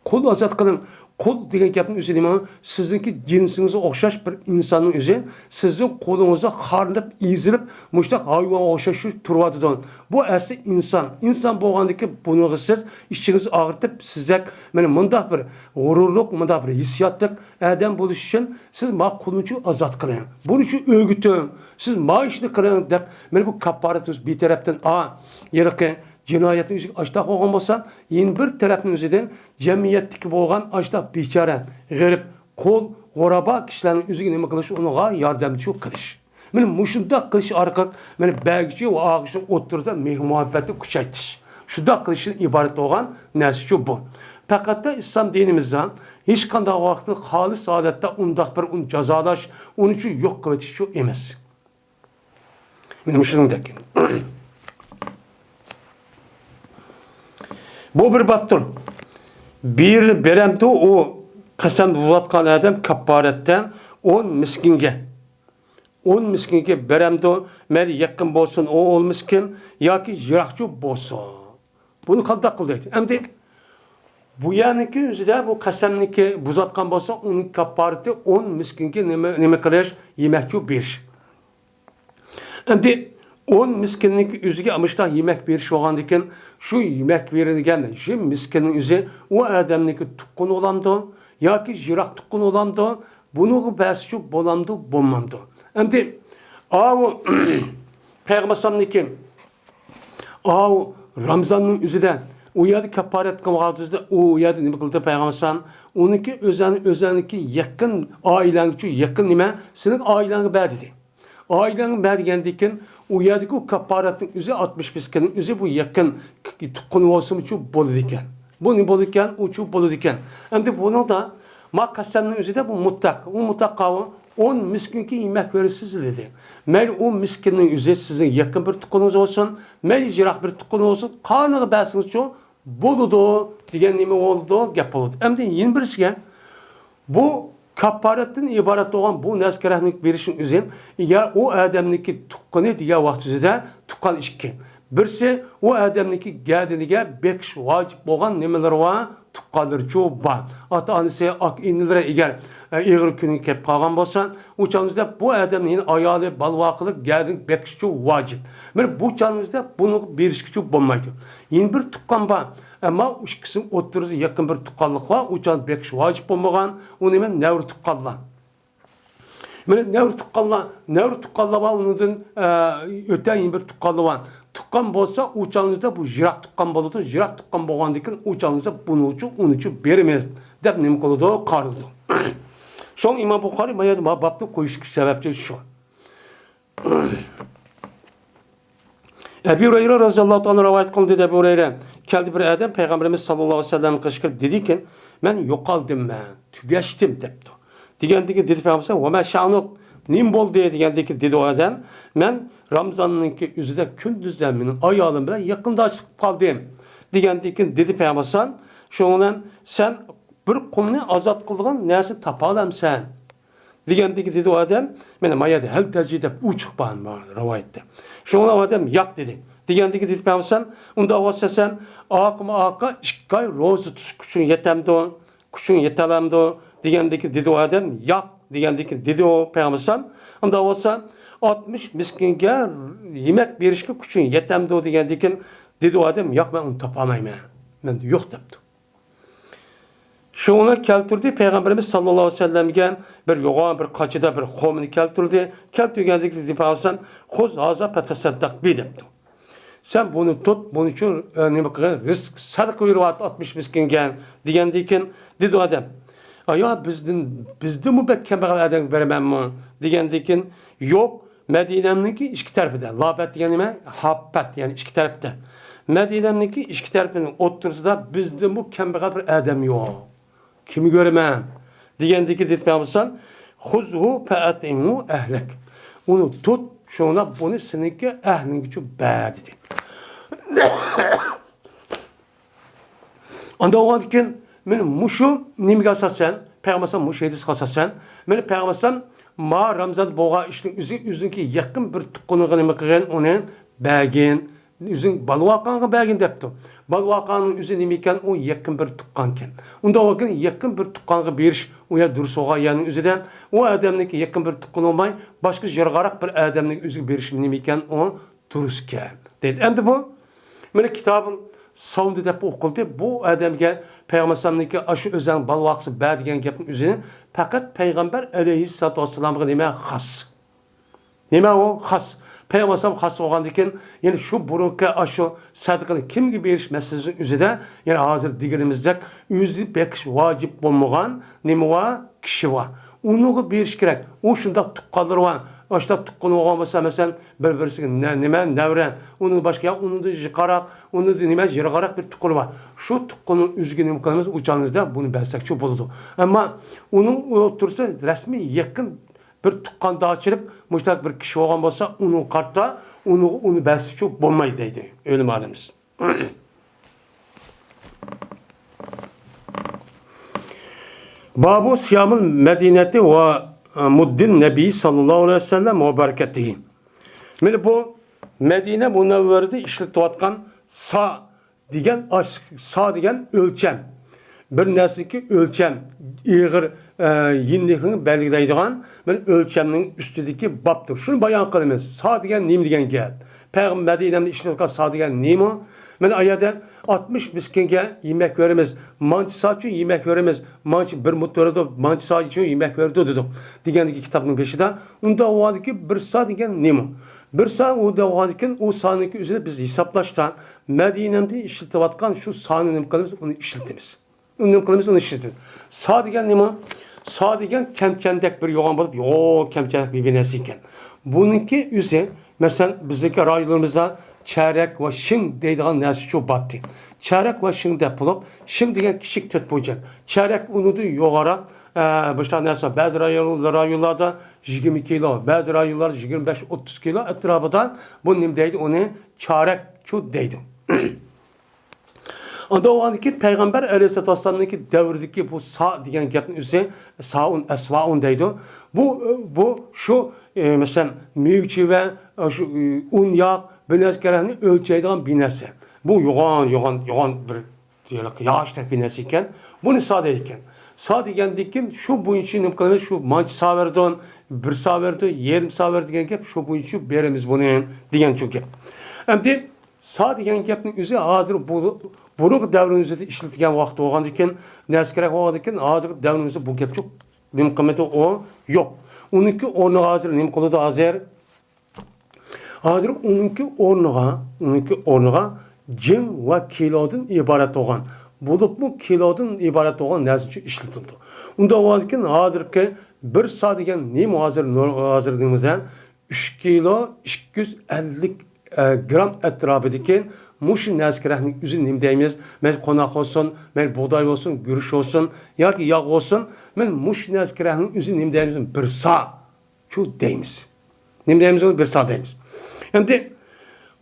Kul azat kılın. Kul degan gapni o'zi nima? Sizniki jinsingizga o'xshash bir insonning o'zi sizning qo'lingizga xarnib, ezilib, mushtaq hayvonga o'xshash turadigan. Bu asli inson. Inson bo'lgandiki, buni siz ichingizni og'ritib, sizdak mana mundaq bir g'ururlik, mundaq bir hissiyotlik odam bo'lish uchun siz ma qulni azod qiling. Buni uchun o'rgiting. Siz ma ishni qiling deb mana bu kapparat o'z betarafdan yilqi jinoyatni o'ziga ashtaq olgan bo'lsa, yana bir tarafning o'zidan jamiyatdagi bo'lgan ashtaq bechora, g'arib, qo'l, g'uraba kishilarning o'ziga nima qilish, unga yordamchi qilish. Mana mushundaq qilish orqali mana bagichi va og'ishni o'tirda mehr-muhabbatni kuchaytirish. Shunday qilishdan iborat bo'lgan narsa bu. Faqat islom dinimizda hech qanday vaqtda xolis holatda undaq bir jazolash, uni uchun yo'q qilish shu emas. Mana shuningdek. Bu bir battır. Bir beremdi o qasam bulatkan adam kapparetten 10 miskinge. 10 miskinge beremdi meri yakın bolsun o ol miskin yoki yiroqchi bolsun. Bunu qanday qildi? Endi bu yaniki o'zida bu qasamniki buzatgan bolsa uning kapparati 10 miskinge nima qilish, yemakchi berish. Endi 10 miskinlik o'ziga amışda yemek berish bo'lgandikan, shu yemek berilgan shu miskinning o'zi u odamniki tuqqun olamdi yoki yiroq tuqqun olamdi, buni ba'zi bo'lamdi, bo'lmamdi. Endi o payg'ambarniki Ramazonning o'zida u yerda kapparat qilganida u yerda nima qildi payg'ambar? Uniki o'zaniki yaqin oilangi yaqin nima? Sening oilangga berdi. Oilangga bergandikan u yerdagi kapparatning o'zi 60 miskinin o'zi bu yaqin tuqqun bo'lsin uchun bo'ladi ekan. Bu ne bo'ladi ekan? Uchu bo'ladi ekan. Endi buni da ma qasamning o'zida bu mutlaq. U mutlaqqa 10 miskinga yemek verirsiz dedi. Mayli 10 miskinning o'zi sizning yaqin bir tuqqununuz olsun, mayli yiroq bir tuqqununuz olsun, qoniga bersingiz uchun bo'ladi degan nima bo'ldi? Gap bo'ldi. Endi yana birisiga bu kapparatdan iborat bo'lgan bu naskarahlik berishning o'zi ya o odamniki tuqqani degan vaqt o'zida tuqqan ishki. Birisi o odamniki gadiniga bekish vojib bo'lgan nimalar va tuqqanlarchi bor. Ota-onasi ak inilari agar ig'ir kuni kelib qolgan bo'lsa, u chog'da bu odamning ayoli balvoqlik gadin bekishchi vojib. Mana bu chog'da buni berishga bo'lmaydi. Yana bir tuqqan bor. Ama u ikisi o'tirdi yaqin bir tuqqanlik va u chog'da bekish vojib bo'lmagan, uni men navr tuqqanlar. Mana navr tuqqanlar va undan o'tgan bir tuqqanlar var. Tuqqan bo'lsa, u chog'da bu yiroq tuqqan bo'ladi. Yiroq tuqqan bo'lgandan keyin u chog'da buni uchun, uni uchun bermaymiz deb nima qildi? Qaridi. Şoň İmam Buxari mayada babni qo'yishga sababchi shu. Ebu Hurayra radhiyallohu anhu rivoyat qildi. Ebu Hurayra keldi bir adam Peygamberimiz sallallohu alayhi vasallam qishqirib dedikin, men yo'qoldim, men tugashdim debdi. Degandiki dedi Peygamber, "Va ma sha'nuk?" Nim bo'ldi degandiki dedi o adam, "Men Ramazonninki o'zida kunduzdan mening ayolim bilan yaqinlashib qoldim." Degandiki dedi Peygamber, "Şoňdan sen bir qulni azod qilgan narsa topa olamsan." Degandiki dedi o adam, "Men mayada hal tajidab u chiqqan bor rivoyatda." Şoňda o adam yo'q dedi. Degandiki dedi Peygamber, "Unda bo'lsa sen oqa 2 oy roza tutish kuchun yetamdi, kuchun yetalamdi." Degandiki dedi o adam, "Yo'q." Degandiki dedi o Peygamber, "Unda bo'lsa 60 miskinga yemek berishga kuchun yetamdi." Degandiki dedi o adam, "Yo'q, men uni topa olmayman." Men yo'q debdi. Şunu keltirdi Peygamberimiz sallallahu aleyhi ve sellem'e bir yoğun bir kaçıda bir qomini keltirdi. Keltirgendeki dedi Peygamber, "Xuz haza patasaddaq bi" debdi. Sen bunu tut, bunun için nima qilgan? Rizq sadaqa buyuryapti 60 miskinga degandikin dedi odam. "Ayo bizda mubakkamal adam beramanmi?" degandikin, "Yo'q, Madinamniki ikki tarafida. Labat degan nima? Habbat, ya'ni ikki tarafda. Madinamniki ikki tarafining o'rtasida bizda mukkammal bir adam yo'q. Kimi göremem? Degandiki dedi Peygamber, "Xuzhu fa'atimu ahlak." Onu tut, şuna bunu seninki ahlingi için ber dedi. Onda o anken benim muşu nimge asasen, Peygamber muş hedis asasen, benim Peygamber ma Ramazan boğa işin üzünki yakın bir tuqqunu nima qilgan uni bagin üzün balvaqanга bagin depti. Balvaqanın üzü nima ekan u yakın bir tuqqan ekan. Unda o gün yakın bir tuqqanga berish u ya dursoğa yani üzüden o adamniki yakın bir tuqqun olmay başka jirg'araq bir adamning üzüge berish nima ekan o durus ekan. Deydi. Endi bu meni kitabın savundu deb o'qildi. Bu adamga Payg'ambar sallallohu alayhi o'zang balvaqsi ba degan gapning o'zini faqat Payg'ambar alayhissalatu vassalamga nima xos. Nima u xos? Payg'ambar sallallohu xos bo'lgandan ya'ni shu burunga shu sadaqani kimga berish masalasi o'zida ya'ni hozir deganimizdek o'zi bekish vojib bo'lmagan nima va kishi va uniga berish kerak. U shundoq tuqqanlar va Başta tuqqun olgan bo'lsa, masalan, bir-birisiga nima navran, uni boshqa, uni jiqaroq, uni nima jirg'aroq bir tuqquni bor. Shu tuqqunning o'ziga nima qilamiz? O'chamizda buni balsakchi bo'ladi. Ammo uning o'tirsa rasmiy yaqin bir tuqqandochilik, mushtaq bir kishi olgan bo'lsa, uning qarta uni balsakchi bo'lmaydi deydi. O'lim olamiz. Babu siyamul medineti ve Muddin Nebi sallallahu aleyhi ve sellem ve bereketihi. Yani bu Medine Münevver'de işletivatkan sa degen ölçem. Bir nesliki ölçem, iğir yinlikini belgileydiğen ölçeminin üstündeki baptır. Şunu bayan kılımız. Sa degen neyim degen gel. Peygamber Medine'de işletivatkan sa degen neyim o? Yani ayada 60 miskinge yemek verimiz, mançı saat için yemek verimiz, mançı bir mutluda mançı saat için yemek verdi dedik. Degandaki kitabın peşinde, onda o adaki bir saat degen neymi? Bir saat o da o adaki o sahneki üzerinde biz hesaplaştan Medine'de işletivatkan şu sahnenin nimkalımız onu işletimiz. Onun nimkalımız onu işletimiz. Saat degen neymi? Saat degen kemkendek bir yoğun bulup, kemkendek bir binesiken. Bununki üzeri, mesela bizdeki raylarımızda çeyrek ve şın deydiğen nesi şu battı. Çeyrek ve şın depolup, şın diyen kişik tüt bulacak. Çeyrek unudu yoğarak, başta nesi, bazı rayonlarda 20 kilo, bazı rayonlarda 25-30 kilo etrafından bu nimdeydi, onu çeyrek şu deydi. Onda o andaki Peygamber Aleyhisselatü Vesselam'daki devirdeki bu sağ diyen gapın üzerine sağun esvaun deydi. Bu şu mesela mevki ve şu un yağ Bines gereğini ölçeydiğin binesi. Bu yoğun bir yağışta binesi iken, bunu sağ deyken. Sağ degendikken şu bu için imkanı şu mançı sağ verdiğin, bir sağ verdi, yarım sağ verdi diyen gap, şu bu için beremiz bunu diyen çok gap. Hem de sağ degen gapın üzeri hazır buruk devrinin üzerinde işletilen vakti olan dikken, nesi gerek olan dikken, hazır devrinin üzerinde bu gap çok nimkımeti o yok. Onunki onu hazır nimkılı da hazır. Hazır onunki ornuğa cin ve kilodun ibaret olan. Bulup bu kilodun ibaret olan nezci işletildi. Onda o halde hazır ki bir saat degen neymi hazır dediğimizden 3 kilo 250 gram etrafıdaki muşun nezkerehinin üzerine neymi deyimiz. Men konak olsun, men buğday olsun, gürüş olsun, ya ki yağ olsun. Men muşun nezkerehinin üzerine neymi deyimiz. Bir saat şu deyimiz. Neymi deyimiz bir saat deyimiz. Hem de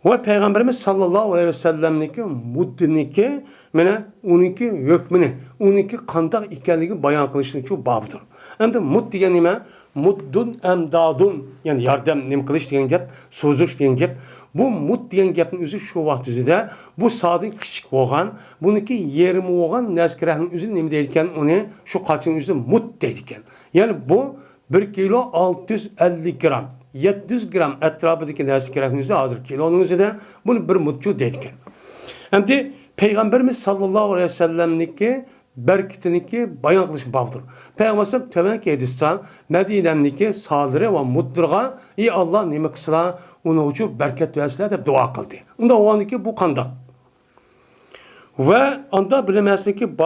ve Peygamberimiz sallallahu aleyhi ve sellem'deki muddiniki mene onunki hükmünü, onunki kandak ikenliği bayan kılışının çoğu babıdır. Hem de mud diyen nime? Muddun emdadun yani yardım nem kılış diyen gep, sozuş diyen gep. Bu mud diyen gepin üzü şu vaxt üzüde bu saadın küçük olan, bununki yerimi olan nezkerehinin üzü nemi deydiken onu şu kaçın üzü mud deydiken. Yani bu 1 kilo 650 gram. 700 gram etrafındaki nesi gerektiğinizde hazır kilonun üzerinde bunu bir mutlu deyken. Hem de Peygamberimiz sallallahu aleyhi ve sellem'deki berketiniki bayan kılışı babdır. Peygamber sallallahu aleyhi ve sellem Medine'deki sağları ve mutluluğa iyi Allah nime kısıla onu ucu bereket versinler de dua kıldı. Onda o andaki bu kandak. Ve anda bilemezsin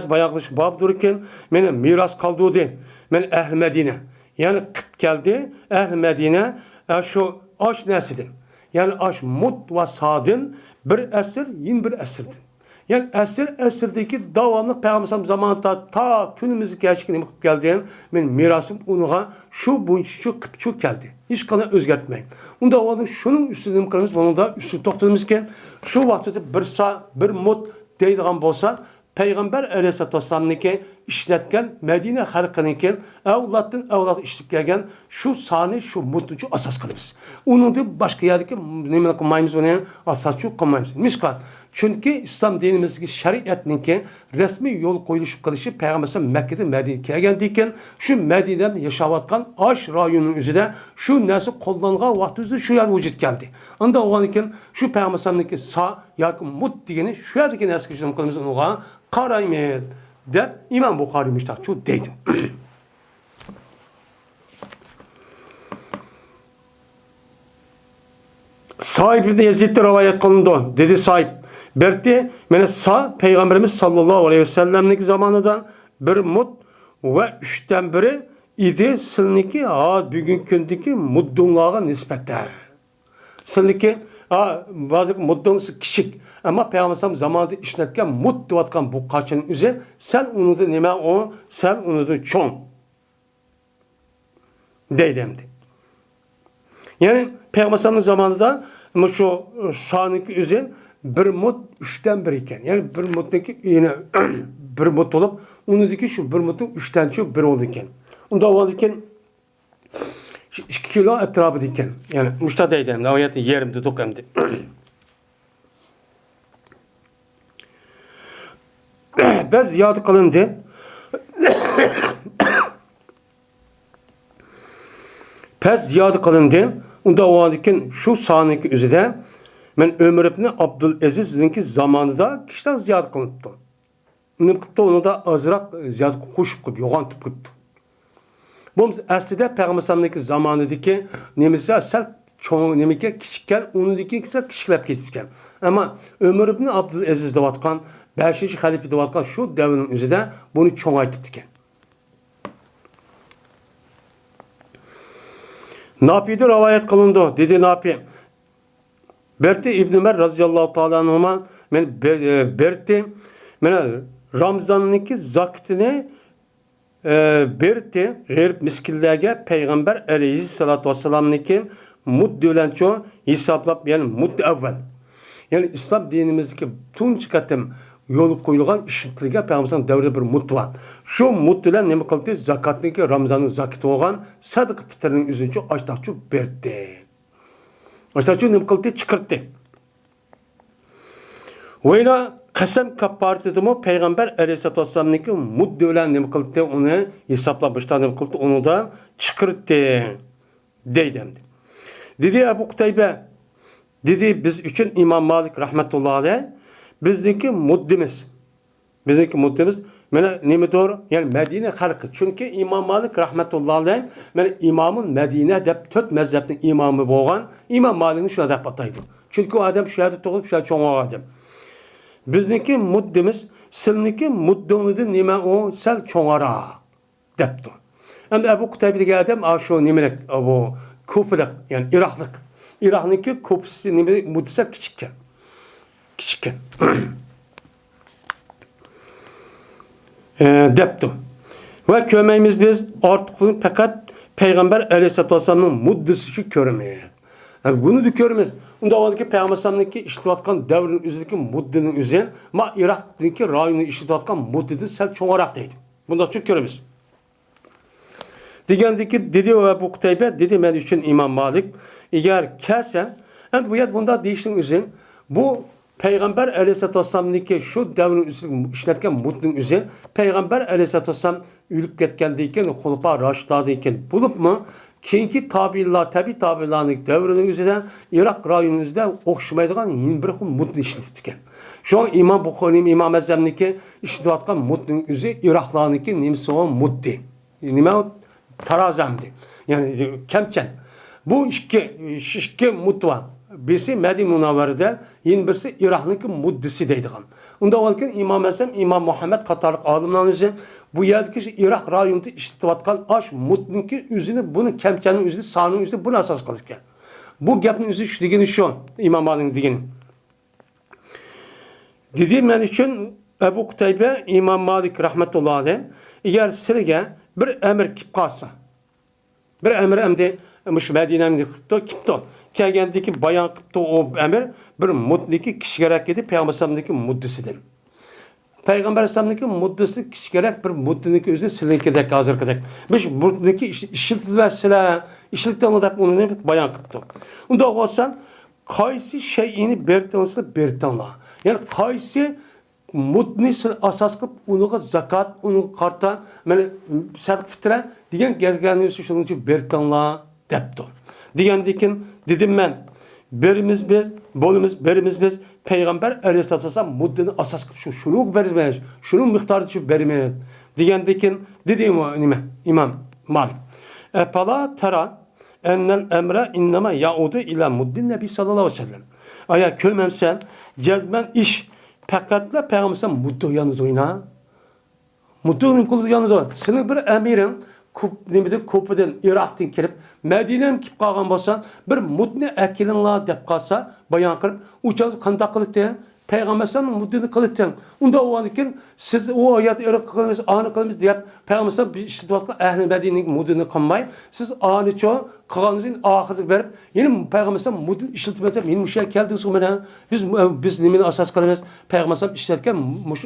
bayan kılışı bab dururken benim miras kaldığı değil. Ben ehl Medine. Yani kıt geldi, ehl Medine şu aş nesidir? Yani aş mut ve sadın bir esir, yin bir esirdir. Yani esirdeki devamlı Peygamber zamanında ta günümüzü gerçekten geldiğin benim mirasım onuğa şu kıpçuk geldi. Hiç kadar özgertmeyin. Onda o adam şunun üstüne kılımız, onun da üstü toktuğumuzken şu vakitte bir mut deydiğen bolsa Peygamber aleyhissalatu vesselam'niki işletken Medine halkınınki evlattan evlat işlep gelgen şu sani şu mutlucu asas kılımız. Onun da başka yerdeki nemine kılmayımız onun asasçı kılmayımız. Misal çünkü İslam dinimizdeki şeriatninki resmi yol koyuluşup kılışı Peygamber Mekke'de Medine'ye gelgendiyken şu Medine'den yaşavatkan Aş rayonunun üzerinde şu nesli kullanılan vakti şu yer vücut geldi. Anda o anken şu Peygamber'deki sağ yakın mut diyeni şu yerdeki nesli kişinin kılımızın oğa karaymet de İmam Bukhari müstahçı deydi. Sahip de Yezid'de rivayet kılındı. Dedi sahip. Berti, mene sağ Peygamberimiz sallallahu aleyhi ve sellem'deki zamanında bir mut ve üçten biri idi silniki bugünkündeki muddunluğa nispetten. Silniki bazı muddunlusu küçük ama Peygamber zamanında işletken mut divatkan bu kaçının üzerine sen onu da neme o, sen onu da çoğun. Deydemdi. Yani Peygamber zamanında şu sağınki üzerine bir mut üçten bir iken. Yani bir muttaki yine bir mut olup onundaki şu bir mutun üçten çok bir oldu iken. Onda oldu iken 2 kilo etrafı iken. Yani müştadeydim. Naviyeti yerim tutuk hem de. Bez ziyade kılındı. Pes ziyade kılındı. Onda oldu iken şu sahneki üzerinde ben Ömer ibn Abdülaziz'inki zamanında kişiden ziyade kılındı. Onu da azırak ziyade kuşup kıldı, yoğantıp kıldı. Bu aslında Peygamber'deki zamanındaki nemisi sel çoğu nemike küçükken, onundaki kişiler küçüklep ketipken. Ama Ömer ibn Abdülaziz de vatkan, 5. halife de vatkan şu devrinin üzerinde bunu çoğaytıp diken. Nafi'de rivayet kılındı. Dedi Nafi. Berti İbn Ömer radıyallahu ta'ala anhuma men Berti men Ramazan'daki zakitini Berti g'ayr miskillerge Peygamber aleyhissalatu vesselam'niki muddi bilen çoğu hesaplap yani muddi evvel. Yani İslam dinimizdeki tunç katım yolu koyulgan işitliğe Peygamber'in devri bir mut var. Şu mut bilen nemi kıldı? Zakatniki Ramazan'ın zakiti olan sadık fitrinin üzünçü açtakçı berdi. Açtakçı nemi kıldı? Çıkarttı. Veyla kasem kapartı mı Peygamber aleyhissalatu vesselam'niki muddi bilen nemi kıldı? Onu hesaplamışlar nemi kıldı? Onu da çıkarttı. Deydemdi. Dedi Ebu Kutaybe, dedi biz için İmam Malik rahmetullahi aleyh bizdeki muddimiz nemi doğru? Yani Medine halkı. Çünkü İmam Malik rahmetullahi aleyh imamın Medine dep tört mezhepnin imamı boğan İmam Malik'in şu adap ataydı. Çünkü o adam şehadət olup şu çoğu adam. Bizdeki muddimiz silniki muddunludu nime o sel çoğara depti. Hem de Ebu Kutaybe'deki adam şu nimelik bu Kufa'da yani Iraklık. Irak'nınki Kufa'sı nimelik muddise küçükken. Depti. Ve kömeğimiz biz artık fakat Peygamber aleyhissalatu vesselam'ın muddisi şu köremeyiz. Yani bunu da köremeyiz. Onda oradaki Peygamber aleyhissallam'daki iştivatkan devrinin üzerindeki muddinin üzerine ma Irak'taki rayonu iştivatkan muddinin sel çoğarak deydi. Bunda çok köremeyiz. Digendeki dedi ve bu Kutaybe dedi ben için İmam Malik eğer kelsen bu yet bunda değiştiğin üzerine bu Peygamber aleyhissalatu vesselam'daki şu devrin üzerinde işletken mutluluğun üzerine Peygamber aleyhissalatu vesselam ülüp ketgendiyken Hulfa Raşida'dayken bulup mu keyinki tabi tabi'larının devrinin üzerinden Irak rayonunun üzerinde okşamaydıgan yeni bir mutlu işlettikken. Şu an İmam Bukhari'nin İmam Ezzem'deki işlettiğin mutluluğun üzerinde Irak'larındaki nimsi olan mutlu. Nime tarazemdi. Yani kemken. Bu iki mutlu var. Birisi Medine Münevvere'de, yeni birisi Irak'nınki muddisi deydiğim. Onda olurken İmam Ezzem, İmam Muhammed Katarlık alimlerin üzerine bu yerdeki Irak rayonunda iştivatkan aş mutlunki üzerine bunu kemkenin üzerine, sahanın üzerine bunu asas kılırken. Bu gapın üzerine şu digini şu İmam Malik'in digini. Dediğim ben için Ebu Kutaybe, İmam Malik rahmetullahi aleyh eğer sizge bir emir kip kalsa, bir emir emdi Medine'nin kipti. Kelgendeki bayan kipti o emir bir mutliki kişi gerek edip Peygamber'deki muddisidir. Peygamber Aleyhisselam'daki muddesi kişigerek bir muddiniki özü silinkedek hazırkedek. Biz muddiniki işiltilmezsile, işiltten olarak onu ne bayan kıptı. Onda olsan kaysi şeyini bertanısını bertanla. Yani kaysi muddinisi asas kılıp onu zakat, onu kartan, yani sadık fitre diyen gezgenliyorsa şunun için bertanla depti. Diyendikin dedim ben berimiz biz, bolumuz berimiz biz Peygamber Aleyhisselam muddini asas kılıp şunu vermez, şunun miktarı için vermez. Diyendikin dediğim o İmam Malik. Epala tera ennel emre innema yaudu ila muddin nebi sallallahu aleyhi ve sellem. Aya kölmemsen cezmen iş pakatla Peygamber'den muddu yanıdığına muddunun kulu yanıdığına senin bir emirin Kupadan, Irak'tan kelip Medine'ye kip kalgan bolsan bir mudni akilinla dep kalsa bayan kılıp uçağınızı kandak kılıp Peygamber'den muddini kılıp onda o anıken siz o ayet Irak kılımız, anı kılımız deyip Peygamber'den bir iştivatla ehli Medine'nin muddini kanmayı siz anı çoğu kılığınızın ahırı verip yeni Peygamber'den muddini işletmezse benim şey geldiğiniz zaman biz nimini asas kılımız Peygamber'den işlerken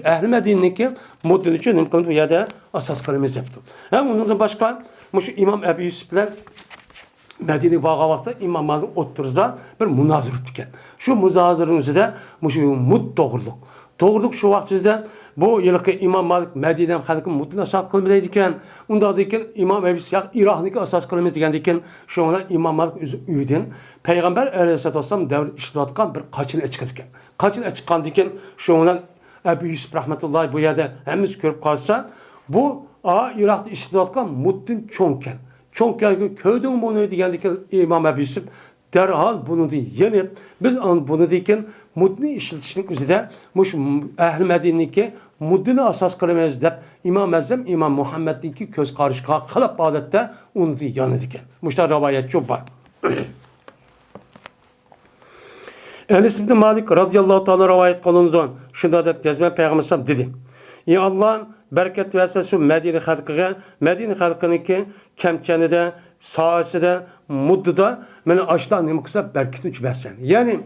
ehli Medine'nin muddini için nim kılımız ya da asas kılımız yaptı. Hem ondan başka İmam Ebu Yusuf'lar Medine bağa vakti İmam Malik oturuzda bir münazır ettikken. Şu münazırın üzerinde mut doğruluk. Doğruluk şu vaktimizde bu yılki İmam Malik Medine'den halkın mutuna asas kılmadıydı iken, onda deyken İmam Ebu Yusuf Irak'daki asas kılmaz diken şu anda İmam Malik üyden Peygamber Aleyhisselatü Vesselam devri iştivatkan bir kaçın çıkırken. Kaçın çıkan diken şu anda Ebu Yusuf rahmetullahi bu yerde hemiz görüp kalsa bu Irak'ta iştivatkan mutun çoğunken. Çoğunken köyden bunu diyen İmam Ebu Yusuf derhal bunu yenip biz bunu diyen mutni işletişlik üzere Ehl-i Medine'deki muddini asas kılamayız deyip İmam Ezzem İmam Muhammed'deki göz karışıklığa kalıp adette onu yanı diken. Muşta rivayet çok var. Enes ibn Malik radıyallahu ta'ala rivayet kılındığı şunda da gezme Peygamber dedi. Ya Allah'ın bereket verse şu Medine halkına ki kemçenide, sahasida, mudduda meni açtan ne kısa berketini versen. Yani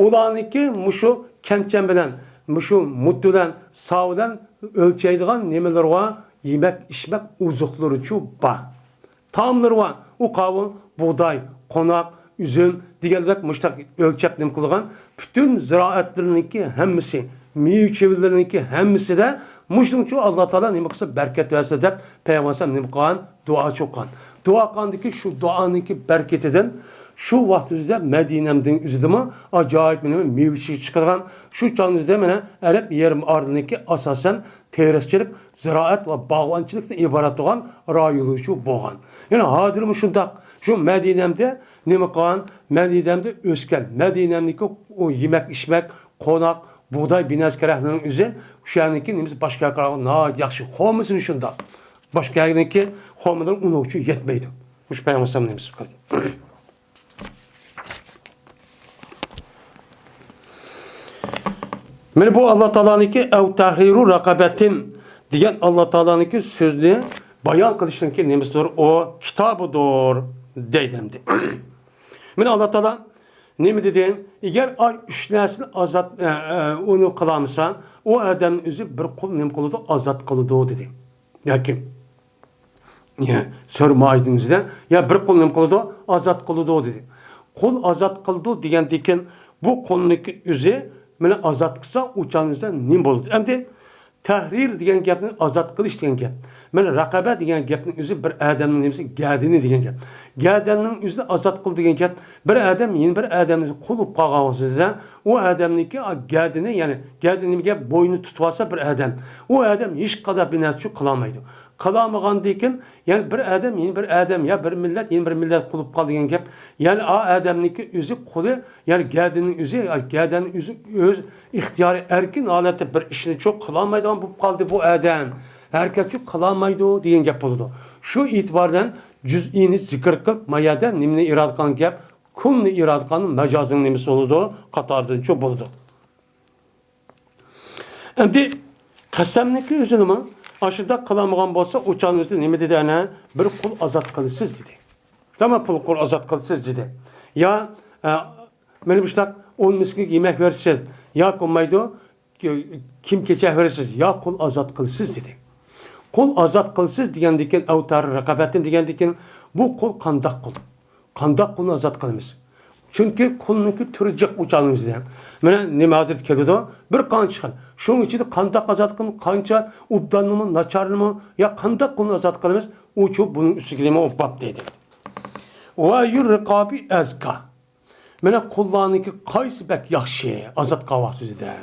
olaniki muşu kemçen bilen, muşu muddudan, sağdan ölçeydiğin nemeler var, yemek, içmek uzukları şu var. Tamları var. O kavun, buğday, konak, üzüm, diğerler muştak ölçep nem kılgan bütün ziraatlarınki hemmisi, meyve çevirilerindeki hemmisi de muştun çoğu Allah Teala ne kısa bereket verse de Peygamber ne kılgan dua çok kan. Dua kandaki şu duanınki berketeden şu vaktimizde Medine'mden üzüdüme acayip benim meyve çıkargan şu canımızda mene Arap yerim ardındaki asasen teresçilik, ziraat ve bağvancılıktan ibaret olan rayolu şu boğan. Yani hadırımı şundak şu Medine'mde ne kılgan Medine'mde ösken Medine'mdeki o yemek içmek konak buğday binaz kerahlarının üzerine şu yanındaki nemiz başka karar na yakşı xomusun şunda. Başka yanındaki xomudan unu uçu yetmeydi. Muş Peygamber nemiz. Mene bu Allah Teala'nınki ev tahriru rakabetin diyen Allah Teala'nınki sözünü bayan kılışınki nemizdir o kitabıdır deydimdi. Mene Allah Teala ne mi dedin? Eğer ay üçnesini azat onu kılamsan o adamın üzü bir kul nem kılıdı azat kılıdı dedi. Yakin. Ya sormaydınızdan ya bir kul nem kılıdı azat kılıdı dedi. Kul azat kıldı diyen diken bu konudaki üzü mene azat kısa uçağınızdan nem buldu. Hem de tahrir diyen gapni azat kılış diyen gap. Mene rakabe diyen gapning üzü bir adamning nemisi gadini diyen gap. Gadanning üzü azat kıl diyen gap. Bir adam yeni bir adamni qulup qalğansızdan o adamniki gadini yani gadiniga boynu tutwasa bir adam. O adam hiç qada binasçı qılamaydı. Qılamağan diken yani bir adam yeni bir adam ya bir millet yeni bir millet qulup qal diyen gap. Yani a adamniki üzü qulu yani gadinin üzü gadanın üzü öz ixtiyari erkin halette bir işini çok qılamaydı bu qaldı bu adam. Herkes çok kılamaydı diyen gap oldu. Şu itibardan cüz'ini zikr kılıp mayadan nimni irad kan gap kunni irad kanın mecazın nimisi oldu. Katardan çok oldu. Şimdi kasemdeki üzülümü aşırıda kılamagan bolsa uçağın üzerinde nime dedi ana bir kul azat kılısız dedi. Tamam kul azat kılısız dedi. Ya benim işte 10 miskin yemek verse ya konmaydı kim keçeversiz ya kul azat kılsız dedi. Kul azat kılsız diyendikin avtar rakabetin diyendikin bu kul kandak kul. Kandak kulunu azat kılımız. Çünkü kulunki türü cık uçağımızda. Mene namazet keldi bir kan çıkan. Şunun içinde kandak azat kılımız, kança ubdanımı, naçarımı ya kandak kulunu azat kılımız. Uçu bunun üstüne o bab dedi. Ve yurrikabi ezka. Mene kullanıki kaysı bek yaxşı azat kavak düzde.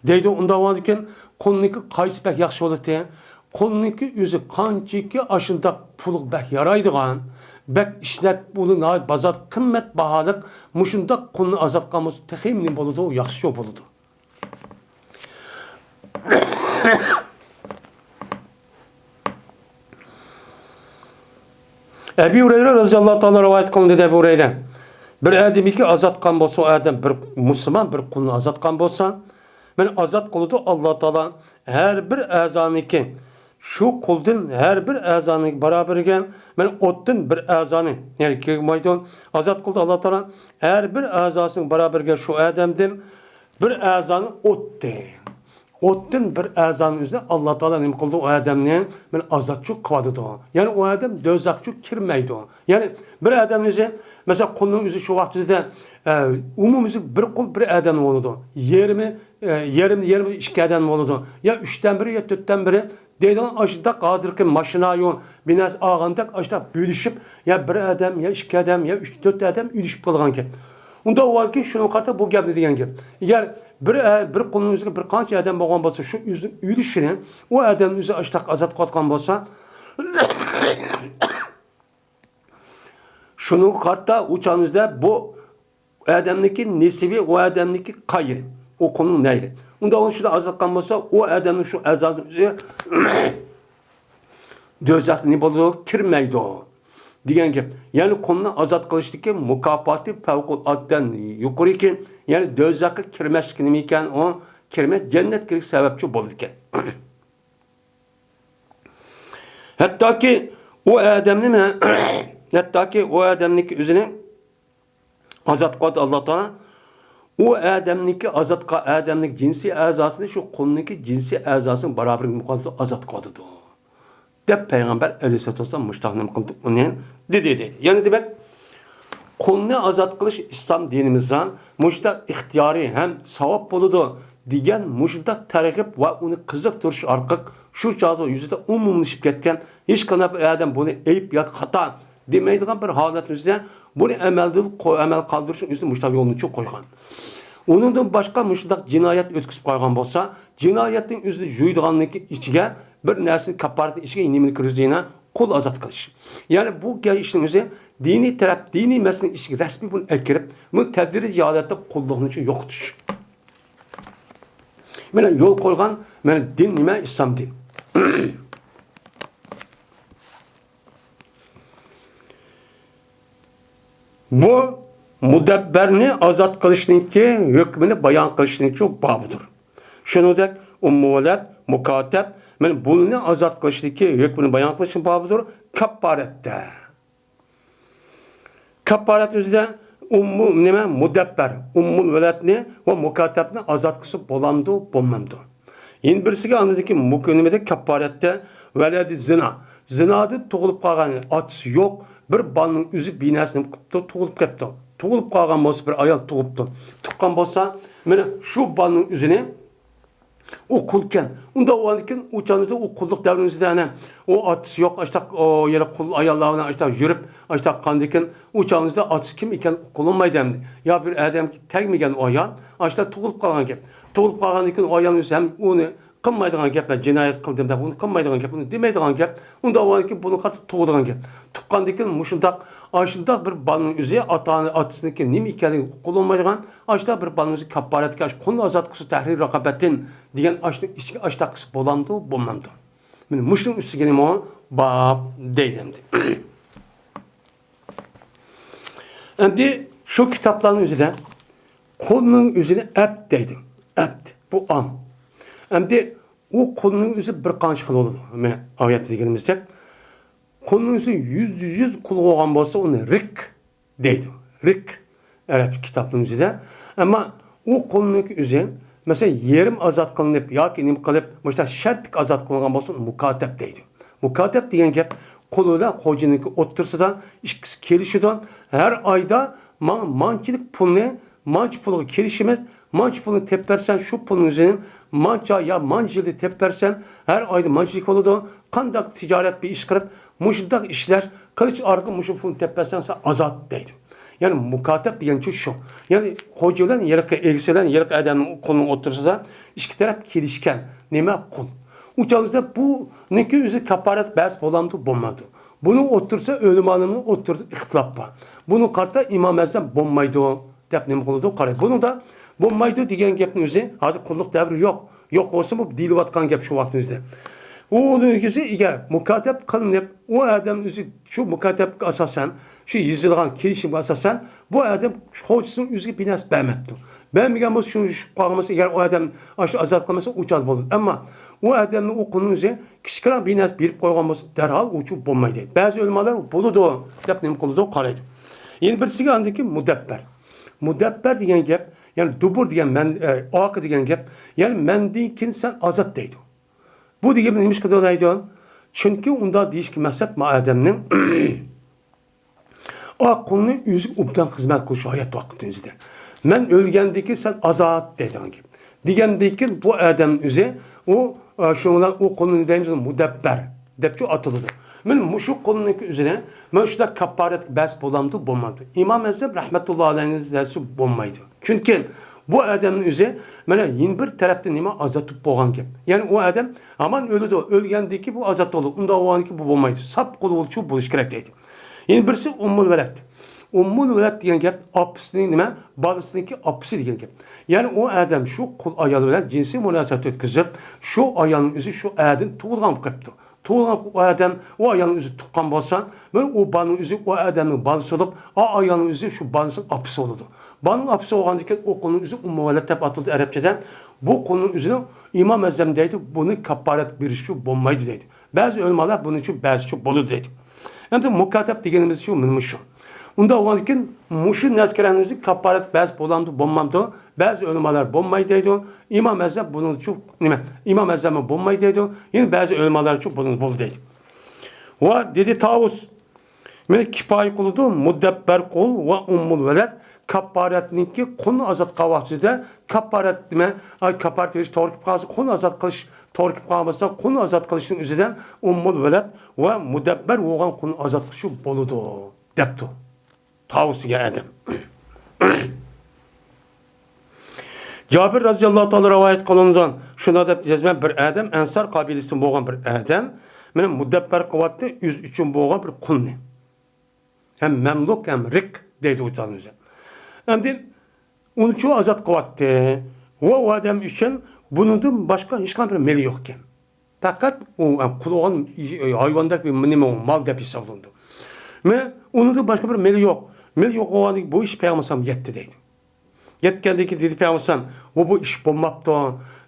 Deydi onda varken kulunki kaysı bek yaxşı olur diye. Kulunki yüzü kançiki aşında puluk bek yaraydıgan. Bek işlet bunu bazat kımmet bahalık muşunda kulunu azat kalması tehimli boludu, yaxşı boludu. Ebu Hureyre radıyallahu ta'ala rivayet kılındı Ebu Hureyre. Bir adam ki azat kan bolsa, o adam bir Müslüman bir kulunu azat kan bolsa, ben azat kılıdı Allah Teala her bir azanı ki şu kuldun her bir azanı beraberken ben ottun bir azanı yani ki maydon azat kıldı Allah Teala her bir azasının beraberken şu adamdan bir azanı ottu. Ottun bir azanın üzerine Allah Teala ne kıldı o adamın ben azatçı kıvadı da. Yani o adam dözakçı kirmeydi o. Yani bir adamın üzerine mesela kulun üzerine şu vaktimizde umumumuzda bir kul bir adam oldu. Yerimi iki adam oldu. Ya üçten biri ya dörtten biri deydiğin aşıda hazırki maşina yol binas ağandak aşıda bölüşüp ya bir adam ya iki adam ya üç dört adam ülüşüp kalgan ki. Onda o var ki şunun kartı bu gap dediğin gibi. Eğer bir kulun üzerine bir kança adam bağlan bolsa şu ülüşünü o adamın üzerine aşıda azat katkan bolsa şunun kartta uçağınızda bu adamdaki nesibi o adamdaki kayır. O konunun neyri. Onda onun şurada azat kalmasa o adamın şu azatın üzerine dözak ne bolu kirmeydi o. Diyen gibi. Yani konuna azat kılıştaki mukafatı fevkulattan yukarı ki yani dözakı kirmez kinimiken o kirmez cennet kirik sebepçi bolurken. Hatta ki o adamın hatta ki o adamın üzerine azat koydu Allah Teala o adamniki azat adamnik cinsi azasını şu konudaki cinsi azasını beraber mukaddes azat koydu. De Peygamber Aleyhisselatü Vesselam müştahnem kıldı. Onun dedi. Yani demek konunu azat kılış İslam dinimizden müştah ihtiyari hem savap buludu diyen müştah terkip ve onu kızık duruş arkak şu çağda yüzüde umumlaşıp ketken hiç kanap adam bunu eyip ya hata demeydiğin bir halet üzerine bunu emel kaldırışın üstüne müştah yolunu çok koygan. Onun da başka müştah cinayet ötküsü koygan bolsa cinayetin üstüne juyduğanlık içine bir nesil kaparatı içine inimini kırızdığına kul azat kılış. Yani bu işin üzerine dini taraf, dini mesleğin içine resmi bunu ekirip bu tedbiri cihazette kulluğun için yoktur. Yani yol koygan, yani din nime İslam din. Bu mudebberini azat kılışınki hükmünü bayan kılışınki çok bağlıdır. Şunu da ummuvelet, mukateb, yani bunu azat kılışınki hükmünü bayan kılışın bağlıdır. Kapparette. Kapparet üzerinde mudebber, ummul veletni ve mukatebni azat kılışı bolamdı, bolmamdı. Yine birisi anladı ki mukönümede kapparette veledi zina. Zinadı tuğulup kalgan at yok. Bir balının üzü binasını tuğulup kepti. Tuğulup kalgan bolsa bir ayal tuğuptu. Tukkan bolsa mene şu balının üzüne o kulken. Onda o anken uçağınızda o kulluk devrinizde o at yok. İşte o yere kul ayallarına işte yürüp işte kandiken uçağınızda at kim iken kullanmaydı hem. Ya bir adam ki tek mi iken o ayal işte tuğulup kalgan gep. Tuğulup kalgan iken o ayalın üzü hem onu kılmaydıgan gepler cinayet kıldım da bunu kılmaydıgan gep bunu demeydigan gep. Onda o anken bunu katı tuğulduğun gep. Tukkan diken muşundak aşında bir balının üzeri atısındaki nim ikeni kullanmaydıgan aşında bir balının üzeri kapparet kaç konu azat kısı tahrir rakabetin diyen aşta kısı bolamdı bulmamdı. Yani muşun üstü gelim o bab deydimdi. Şimdi şu kitapların üzerine konunun üzerine ebt deydim. Ebt bu am. Şimdi o konunun üzerine bir kanış kıl oldu. Yani ayet-i kerimizde. Konunun üzerine yüz kul olan bolsa onu rik deydi. Rik Arap kitaplarının üzerinde. Ama o konunun üzerine mesela yerim azat kılınıp yoki nima qilib mesela shartlik azat qilingan bo'lsa mukatep deydi. Mukatep degan gap qo'lida xo'jiniki o'ttirsidan ikkisi kelishidan har oyda manchilik pulni manch pulga kelishimiz manch pulni tep bersan shu pulning o'zini mancha ya manch yilda tep bersan har oyda manchilik bo'ladi. Qanday tijorat bir ish qilib mushundaq ishlar qilich orqali mushu pulni tep bersan sen azat deydi. Yani mukatep degan şu. Yani hoca bilan yilqi egisi bilan yilqi odamning qo'lini o'tirsida ikki taraf kelishgan. Nima qul? U chog'da buniki o'zi kaparat bas bo'lamdi, bo'lmadi. Buni o'tirsa o'limonimni o'tirdi ixtilof bor. Buni qarta Imom Azam bo'lmaydi deb nima qildi? Qarang. Buni da bo'lmaydi degan gapning o'zi hozir qulluq davri yo'q. Yo'q bo'lsa bu deyilayotgan gap shu vaqtning o'zida. Onun özü eğer mukatep kılınıp o adam özü şu mukatepke asasen şu yazılgan kelişimge asasen bu adam hocasunun özü binas beğenmekti. Beğenmeyen bu şu bağlaması eğer o adam aşı azat kılması uçaz bulur. Ama o adamın o konunun özü kişiler binas bir koygamız derhal uçup bulmaydı. Bazı ölmalar buludu. Depnem koludu karaydı. Yeni birisi andaki mudebber. Mudebber diyen gap yani dubur diyen akı diyen gap yani mendikin sen azat deydi. Bu diye neymiş kadar olaydı? Çünkü onda değişik mezhep adamның o konunu yüzü ubdan hizmet kılış hayat vaktinizde. Men ölgendeki sen azat dediğin gibi. Digendeki bu adam yüzü o şundan o konunun deyince mudebber depçi atıldı. Men şu konunun üzerine men şurada kaparet bas bolamdı bulmadı. İmam Azam rahmetullahi aleyhi bulmaydı. Çünkü bu adamın üzeri mana yeni bir tarafta nima azatıp boğan gap. Yani o adam aman öldü ölgendeki bu azat olur. Unda oğanki bu bulmaydı. Sap kolu oluşu buluş gerek deydi. Yeni birisi Ummul Veled. Ummul Veled diyen gap apısının nima? Balısınınki apısı diyen gap. Yani o adam şu kul ayalı bilen cinsi münasebet etkizip şu ayağının üzü şu adın tuğulgan kaptı. Tuğulgan o adam o ayağının üzü tukkan bolsa ben o balının üzü o adamın balısı olup o ayağının üzü şu balısının apısı olurdu. Banın apısı oğandaki o konunun üzü Ummuvelet hep atıldı Arapçadan. Bu konunun üzerine İmam Azam deydi, bunu kaparet bir şu bombaydı deydi. Bazı ölmeler bunun için bazı şu bolu deydi. Yani mukatep dediğimiz şu mümüşü. Onda oğandaki muşu nezkeren üzü kaparet bazı bolamdı, bombamdı. Bazı ölmeler bombaydı deydi. İmam Azam bunun için İmam Azam'ın bombaydı deydi. Yine bazı ölmeler için bunun bolu deydi. Ve dedi Tavus. Men kipayi kuludu muddebber kul ve Ummul Veled. Kaparetninki konu azat kavahsızda kaparet deme kaparet veriş torkip kalsı konu azat kılış torkip kalmasa konu azat kılışın üzerinden Ummul Veled ve mudebber olan konu azat kılışı boludu deptu tavsiye edem. Cabir radıyallahu ta'ala rivayet kılından şuna da cezmen bir adam Ensar kabilesinden boğan bir adam benim mudebber kuvvetli 103 boğan bir konu hem memluk hem rik deydi utanın üzerine. Hem onu çoğu azat kıvattı. O adam için bunun başka hiç bir meli yokken. Fakat o kulağın hayvandaki bir mal depi savundu. Ve onun da başka bir meli yok. Meli yok o an bu iş peygambersem yetti deydi. Yetkendeki dedi peygambersem bu iş bulmaptı.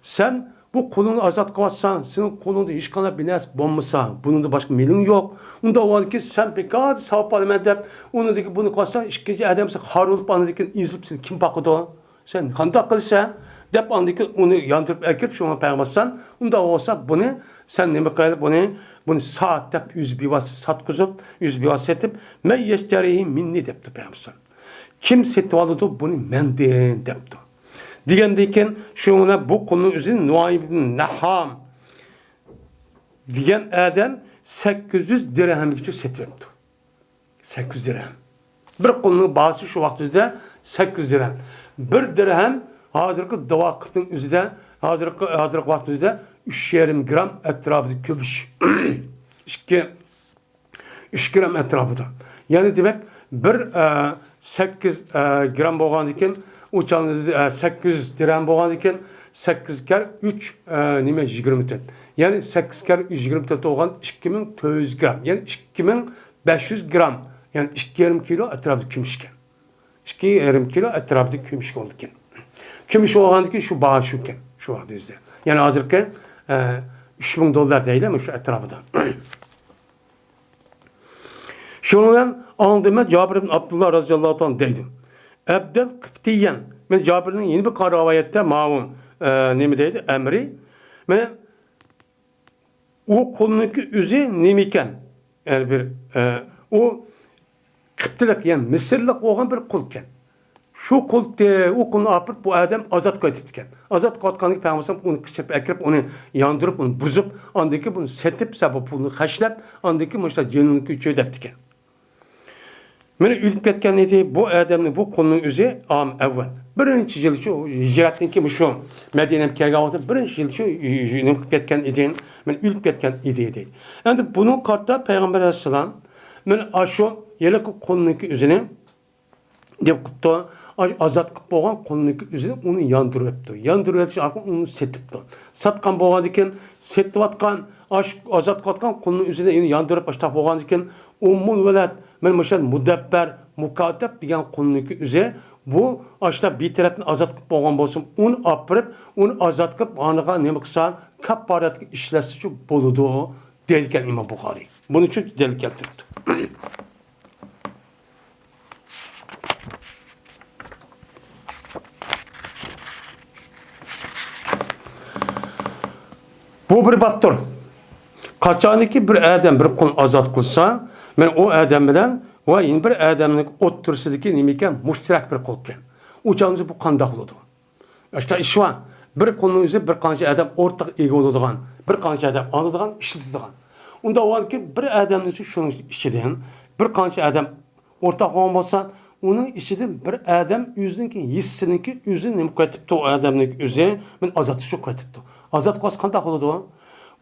Sen bu konunu azat kıvatsan, senin konunda hiç kana bines bombasa, bunun da başka melin yok. Onda o an ki sen pekad savap alımen deyip, onu da bunu kıvatsan, işkence edemse harulup anladaki izlip seni kim bakıdı? Sen kandak kılsan, deyip anladaki onu yandırıp erkep şuna peygambersen, onda olsa bunu, sen ne bakayla bunu saat deyip, yüz bivası sat kuzup, yüz bivası etip, men yeşterihi minni deyipti peygambersen. Kim setip alıdı bunu menden deyipti. Digendeyken şuna bu konunun üzerine Nuaym ibn Naham diyen adam 800 dirhem için setverdi. 800 dirhem. Bir konunun bazı şu vakitte 800 dirhem. Bir dirhem hazırki davakıtın üzerinde hazırki vakitte 3,5 gram etrafında kömüş. 3 gram etrafında. Yani demek bir 8 gram boğan diken uçağınızda 800 dirhem boğan diken 8 kere 3 20 tane. Yani 8 kere 120 tane olgan 2400 gram. Yani 2500 gram. Yani 2,5 kilo etrafında kümüşken. 2,5 kilo etrafında kümüş oldu iken. Kümüş olgan diken şu bağı şuken. Şu vakti yüzde. Yani hazırken $3,000 değil mi şu etrafında. Şundan anladığıma Cabir ibn Abdullah radıyallahu anh deydi. Ebdel Kıptiyen. Ben Cabir'in yeni bir rivayette ma'un nima deydi? Emri. Mana u qo'lniki o'zi nima ekan? Yani bir u Qibtilik, yani Misrlik bo'lgan bir qul ekan. Shu qulni u qulni olib bu odam ozod qilib ekan. Ozod qilayotgandan payg'ambar uni qichib akirib, uni yondirib, uni buzib, ondaki buni setib, sabab pulni xashlab, ondaki mana shu jinni cho'dabdi ekan. Mana o'lib ketgan edi bu odamni, bu qulning o'zi am avval. Birinchi yil shu hijratdan keyin shu Madinaga kelgan vaqt birinchi yil shu nima qilib ketgan edi, men o'lib ketgan edi deydi. Endi buni qarta payg'ambar alayhisalom men shu yelaki qulniki o'zini deb qilibdi, azod qilib bo'lgan qulniki o'zini uni yondiribdi. Yondirib etish orqali uni setibdi. Satgan bo'lgan ekan, setayotgan, azod qilayotgan qulning o'zini yondirib tashlab bo'lgan ekan, ummul valad, men o'sha mudabbar, mukatab degan qulniki o'zi bu ashta betarafni azod qilib bo'lgan bo'lsin, uni olib, uni azod qilib, aniga nima qilsa, kafaratga ishlasichi bo'ladi deyilgan Imom Buxoriy. Buning uchun dalil keltirdi. Bu bir baptır. Kaçaniki bir adam bir kul azat kılsa, men o adam bilen ve yine bir adamın otursidiki nimiken müşterek bir kulken. Uçağınızı bu kandak oldu. İşte iş var. Bir kulun yüzü bir kanca adam ortak ego olduğun, bir kanca adam anladığın, işlediğin. Onda o var ki bir adamın yüzü şunun işlediğin, bir kanca adam ortak olmasa, onun içinde bir adam yüzünki hissininki yüzünü nemi katipti o adamın yüzü, men azatı şu katipti. Azat qilsa qanday bo'ladi?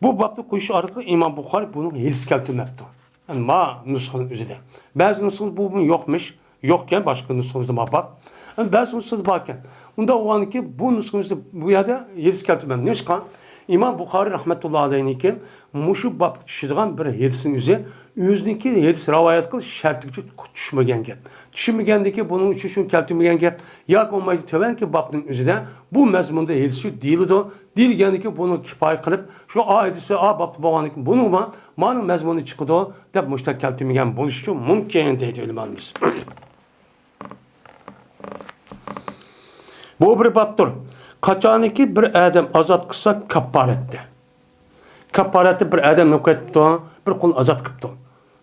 Bu babni qo'yish orqali Imom Buxoriy buni his keltirmabdi. Yani ma nusxaning o'zida. Ba'zi nusxalar bu yo'qmish, yo'qkan boshqa nusxalarda mabab. Yani ba'zi nusxalar bor ekan. Unda o'g'aniki bu nusxamizda bu yerda his keltirmabdi. Nima? Imom Buxoriy rahmatullohi alayhi mushu bab tushadigan bir hadisning o'ziniki hadis rivoyat qilish shartiga tushmagan gap. Tushmagandiki buning uchun shu keltirmagan gap. Yoki bo'lmaydi to'vanki babning o'zida bu mazmunda hadis deyiladi. Deyilgandiki buni kifoya qilib, shu hadisi bab bo'lganiki buni mana mazmuni chiqadi deb mushtaq keltirmagan bo'lishi mumkin deydi ulamamiz. Bu bir babdir. Qachoniki bir adam azod qilsa kafaratda. Kafaratda bir adam nima qilibdi? Bir qul azod qilibdi.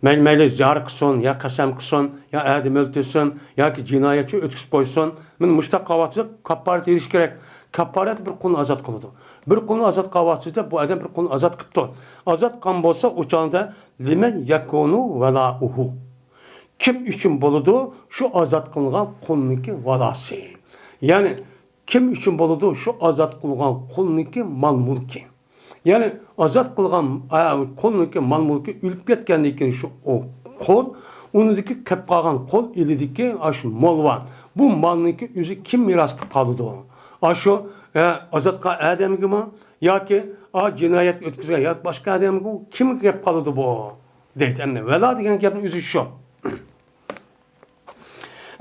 Mayli zar qilsin, ya qasam qilsin, ya adam o'ltirsin, yoki jinoyatchi o'tkazib qo'ysin. Men mushtaq qavatsa kafarat berish kerak. Kafarat bir qulni azod qiladi. Bir qulni azod qavatsa bu adam bir qulni azod qilibdi. Azod qilgan bo'lsa, o'chanda liman yakunu valauhu. Kim uchun bo'ladi? Shu azod qilingan qulniki valasi. Ya'ni kim uchun bo'ladi? Shu azod qilgan qulniki mol mulki. Ya'ni azod qilgan qulniki mol mulki o'lib ketgandan keyin shu qul, unidagi qilib qolgan qul elidagi ash mol var. Bu molniki o'zi kim meros qilib qoladi? Aşu azod qilgan odamgami yoki jinoyat o'tkazgan yoki boshqa odamga kim qilib qoladi bu? Deydi. Endi valo degan gapning o'zi shu.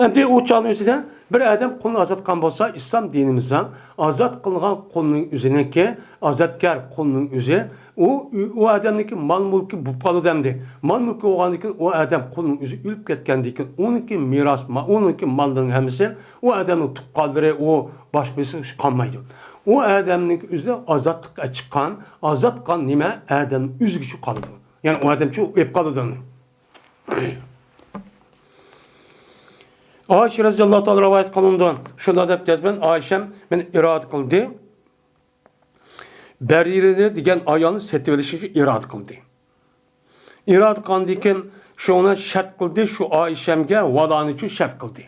Endi u chog'ning o'zida bir adam qulni azod qilgan bo'lsa, islom dinimizdan azod qilgan qulning o'ziniki, azodkor qulning o'zi, u odamniki mol mulki bu qoladi. Mol mulki bo'lgandan keyin u odam qulning o'zi o'lib ketgandan keyin uniki meros, uniki molning hammasi u odamning tuqqanlari, u boshqasi qolmaydi. U odamning o'zida azodlikka chiqqan, azod qilgan nima odam o'ziga qoladi. Ya'ni u odamchi o'lib qoladi. Ayşe radhiyallohu ta'ala rivayet qilindi. Shunda deb jazman Ayşem meni irod qildi. Barira degan ayolni setib olishni irod qildi. Irod qilgandan keyin shuni shart qildi, shu Ayşemga valoni uchun shart qildi.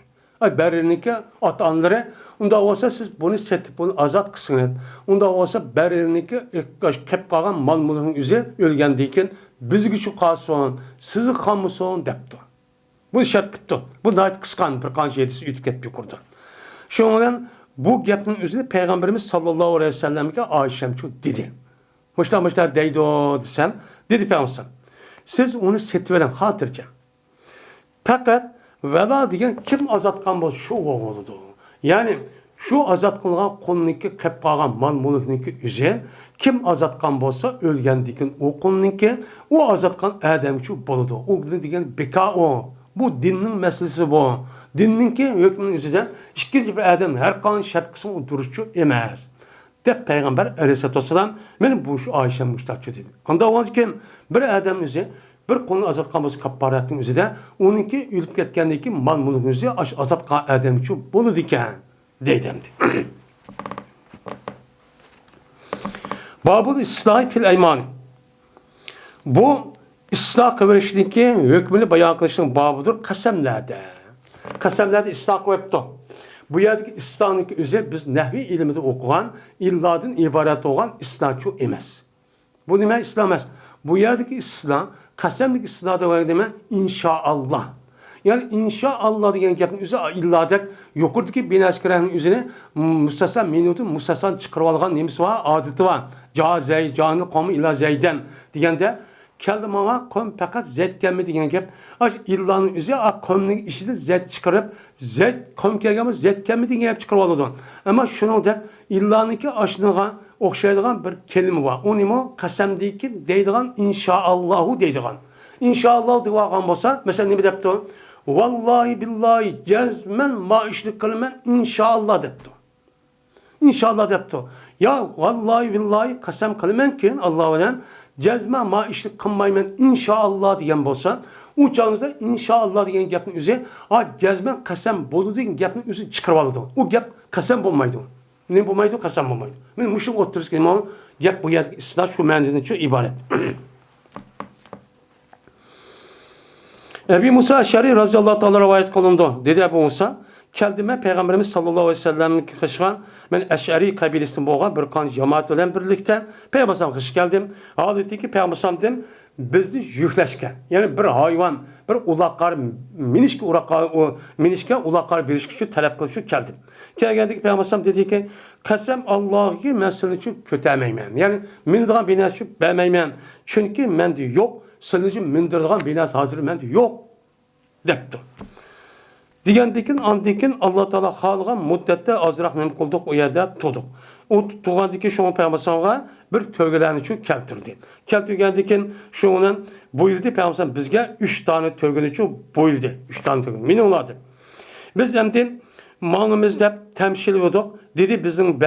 Bariniki ota-onalari unda bo'lsa siz buni setib buni azod qilsangiz, unda bo'lsa Bariniki qilib qolgan mol-mulkning o'zi o'lgandan keyin bizga shu qolsin, sizni qolmasin debdi. Bu şart qilibdi. Bu nayt qisqan bir qancha yetisi o'tib ketib yuqurdi. Shuning bilan bu gapning o'zida payg'ambarimiz sollallohu alayhi vasallamga Ayşem chu dedi. Mushta deydi desam, dedi payg'ambar. Siz uni setib oling xotircha. Faqat valo degan kim azod qilgan bo'lsa shu bo'ladi. Ya'ni shu azod qilgan qulniki qilib qolgan mol-mulkniki o'zi kim azod qilgan bo'lsa o'lgandan keyin u qulniki u azod qilgan odamchi bo'ladi. U degan beka o. Bu dinning masalasi bu. Dinninki hukmining o'zidan ikkinchi bir odam har qanday shart qilsin o'tiruvchi emas. deb Peygamber Aleyhisselatü Vesselam benim bu şu Ayşe müştakçı dedi. Onda olarken bir adam özü bir konu azat kalması kapparatın özü de onunki ülüp ketgendeki mal mulun özü azat kal adam için bunu diken deydimdi. Babul İslahi fil eymani. Bu İslah kıvırışındaki hükmünü bayan kılışının babıdır kasemlerde. Kasemlerde İslah kıvırıptı. Bu yerdeki İslah'ın üzeri biz nehvi ilimde okuyan, illadın ibaret olan İslahçı emez. Bu ne İslah emez? Bu yerdeki İslah, kasemlik İslah'da var deme inşaallah. Yani inşaallah diyen gapın üzeri illadet yokurdaki binaşkirenin üzerine müstesna minutun müstesna çıkarıp algan neymiş var? Adeti var. Ca canı komu illa zeyden diyende keldi bana kom fakat zed gelme degan gap. İllanın üzeri komning işini zed çıkarıp zed kom kelgemiz zed gelme degan gap çıkarıp aldı. Ama şunu da illanınki aşınığa okşaydigan bir kelime var. O nima qasamdiki deydigan inşaallahu deydigan. İnşallah divagan bolsa, mesela ne depti? Vallahi billahi cezmen ma işlik kılmen inşallah depti. İnşallah depti. Ya vallahi billahi kasem kılmen ki Allah bilen cezmen ma işlik kılmaymen inşallah diyen bolsa, o çağınızda inşallah diyen gapın üzeri cezmen kasem bolu diyen gapın üzeri çıkarıp aldı. O gap kasem bulmaydı. Ne bulmaydı? Kasem bulmaydı. Ben müşrik otururuz ki gap bu yerdeki islah şu mendinden çok ibaret. Ebu Musa Eş'ari radıyallahu ta'ala rivayet kılındı. Dedi Ebu Musa, keldime Peygamberimiz sallallahu aleyhi ve sellem'in kışıgan, ben Eş'ari kabilesinden boğan bir kan cemaat ile birlikte Peygamber'e kış geldim. Halbuki ki Peygamber'e dedim, bizni yühleşken, yani bir hayvan, bir ulakar, minişke ulakar bir işçi talep kılışı geldim. Geldik Peygamber'e dedi ki, kasem Allah'ı ben senin için kötülemeyim. Yani mindiğin binası beğenmeyim. Çünkü ben de yok. Senin için mindirdiğin binası hazır ben de yok. Depti. Digendikin andikin Allah Teala halgan müddette azrak nem kıldık o yerde tutuk. O tuğandiki şunu Peygamber'e bir tövgelerini için keltirdi. Keltirgendikin şunun buyurdu Peygamber bizge 3 tane tövgeni için buyurdu. 3 tane tövgeni. Mini oladı. Biz hem malımızda temsil ediyorduk. Dedi bizim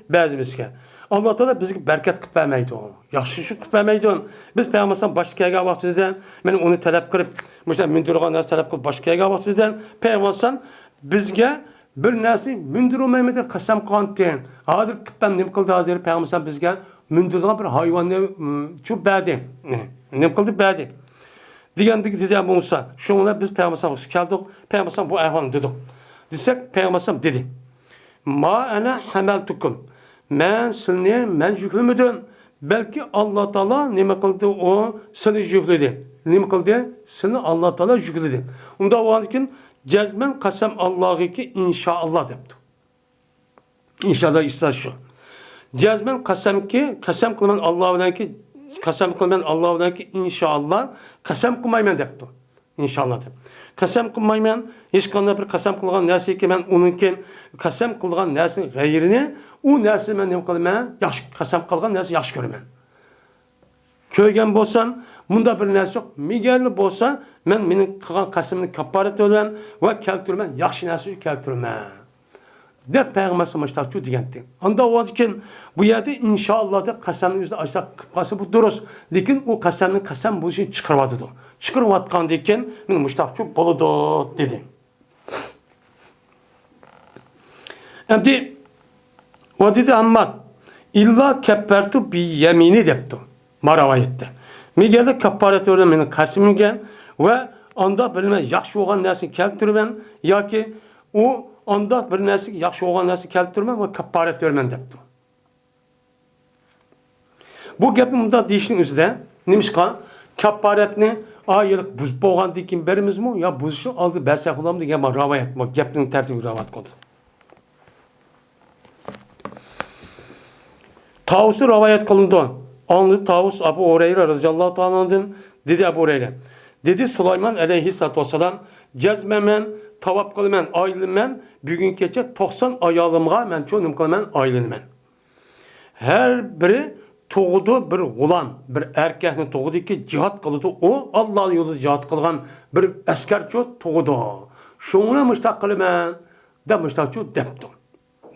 bazımızga. Allah Teala bizga berkat qilib bermaydi. Yaxshilik qilib bermaydi. Biz Peygamber'dan başqa kelgan vaqtida men uni talab qilib, o'sha mindirgan narsa talab qilib başqa kelgan vaqtida Peygamber bizga bir narsa mindirmaydi qasam qildi. Hozir qilib ben nima qildi hozir Peygamber bizga mindirgan bir hayvonni chu berdi. Nima qildi berdi. Degandek dedi Musa. Shunga biz Peygamber'ga keldik. Peygamber bu ahvol dedi. Desek Peygamber dedi. Ma ana hamaltukum. Men yüklemedim. Belki Allah Teala nime kıldı o seni yükledi. Nime kıldı? Seni Allah Teala yükledi. Onda o halkin cezmen kasem Allah'ı ki inşallah depti. İnşallah ister şu. Cezmen kasem ki kasem kılman Allah'dan ki kasem kılman Allah'dan ki inşallah kasem kılmayman depti. İnşallah dep. Kasem kılmayman hiç kanında bir kasem kılgan nersi ki ben onunki kasem kılgan nersin gayrini o nersi men nima qilaman? Yaxshi qasam qilgan narsa yaxshi ko'raman. Ko'rgan bo'lsam, bunda bir narsa yo'q. Megarli bo'lsa, men mening qilgan qasamni kapparat bilan va keltiraman, yaxshi narsa keltiraman. Deb Peygamber sallallahu degandik. Onda o'tkin bu yerda inshaalloh deb qasamni o'zida ajrab qilsa bu durust. Lekin u qasamni qasam bo'lishini chiqarib chiqarayotgandan keyin men mushtaqchu bo'ladi dedi. Endi o dedi Ammad illa keppertu bi yemini depti. Maravayette. Migelde kapparet öğrenmenin kasimge ve anda bilme yaxşı olan nersi keltirmen ya ki o anda bir nersi yaxşı olan nersi keltirmen ve kapparet öğrenmen depti. Bu gapni bunda deyişin üzerinde nimişka kapparetni ayılık buz boğan dikin berimiz mi ya buzuşu aldı bersak olam diye ravayet mi gapning tertibi ravayet koydu. Tavus'u rivayet kılındı. Anlı Tavus Abu Hureyre radıyallahu ta'ala'nın dedi Abu Hureyre. Dedi Süleyman aleyhissalatu vesselam cezmemen, tavap kılmen, aylınmen, bugün gece 90 ayalımğa men çoğunum kılmen, aylınmen. Her biri doğdu bir ulan, bir erkekni doğdu ki cihat kıldı. O Allah'ın yolu cihat kılgan bir asker çok doğdu. Şuna müştak kılmen, de müştak çok depti.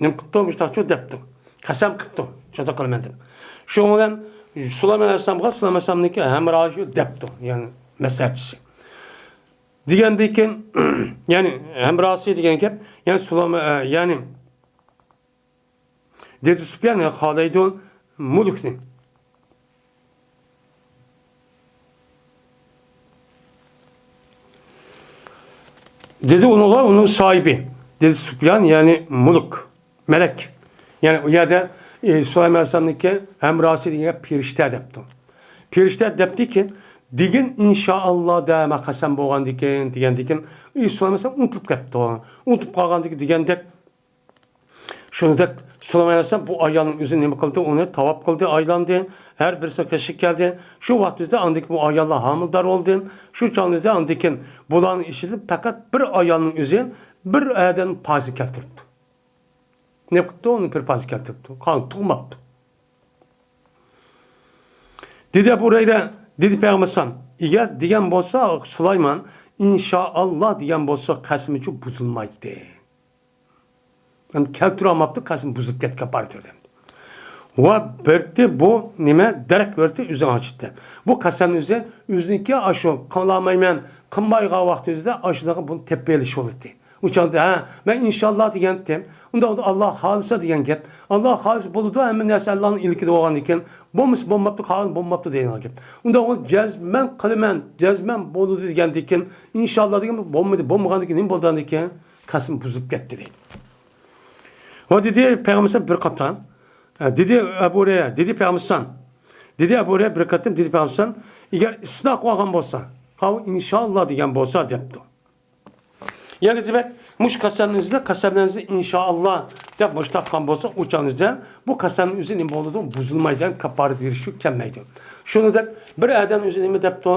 Nem kıldı müştak çok depti. Qasam qilibdi. Shunda qilaman deb. Shu bilan Sulaymon alayhisolamga Sulaymon alayhisolamniki hamrohi debdi. Ya'ni maslahatchisi. Degandek keyin ya'ni hamrohi degan gap, ya'ni Sulaymon ya'ni dedi Sufyan xohlaydin mulkni. Dedi onun sahibi. Dedi Sufyan yani mulk, melek. Yani o yerde Süleyman Aleyhisselam'daki hemrasi diye pirişte depti. Pirişte depti ki digin inşallah deme kasem boğan diken Süleyman Aleyhisselam unutulup kepti. Unutulup kalgan digende şunu da Süleyman Aleyhisselam bu ayağının üzerine ne kıldı? Onu tavap kıldı, aylandı. Her birisi keşik geldi. Şu vaktimizde andık bu ayağla hamildar oldu. Şu çağımızda andıkın bulanın işitip fakat bir ayağının üzerine bir ayağdan pazı keltirdi. Ne kıldı? Onu bir pazı keltirdi. Kan tuğmaktı. Dedi buraya, dedi Peygamber eğer diyen bolsa Süleyman inşallah diyen bolsa kasmıcı buzulmaydı. Yani keltiramaptı, kasım buzulup ketke partiydi. Ve berti bu nime derek verdi üzerine açtı. Bu kasanın üzerine yüzünki aşı kalamayman kımbayga vaktimizde aşıdağı bunu tepeliş oldu. Uçanda ha ben inşallah diyendim. Onda Allah halisa diyen gep. Allah halis buludu hemen neyse Allah'ın ilkide olan iken bomuz bombaptı halis bombaptı diyen gep. Onda o cezmen kalimen cezmen buludu diyen diken inşallah diyen bombagan diken ne boldan diken kasım buzulup gitti değil. O dedi Peygamber bir katan dedi Ebu Hureyre, dedi Peygamber dedi Ebu Hureyre bir katan dedi Peygamber eğer ıslah koygan bolsa kav inşallah diyen bolsa depti. Yani demek muş kasanınızda kasanınızda inşallah de baştakkan bolsa uçağınızda bu kasanın üzerine boludu buzulmayacak kaparet verişi kemmeydi. Şunu da bir adam üzerine depti.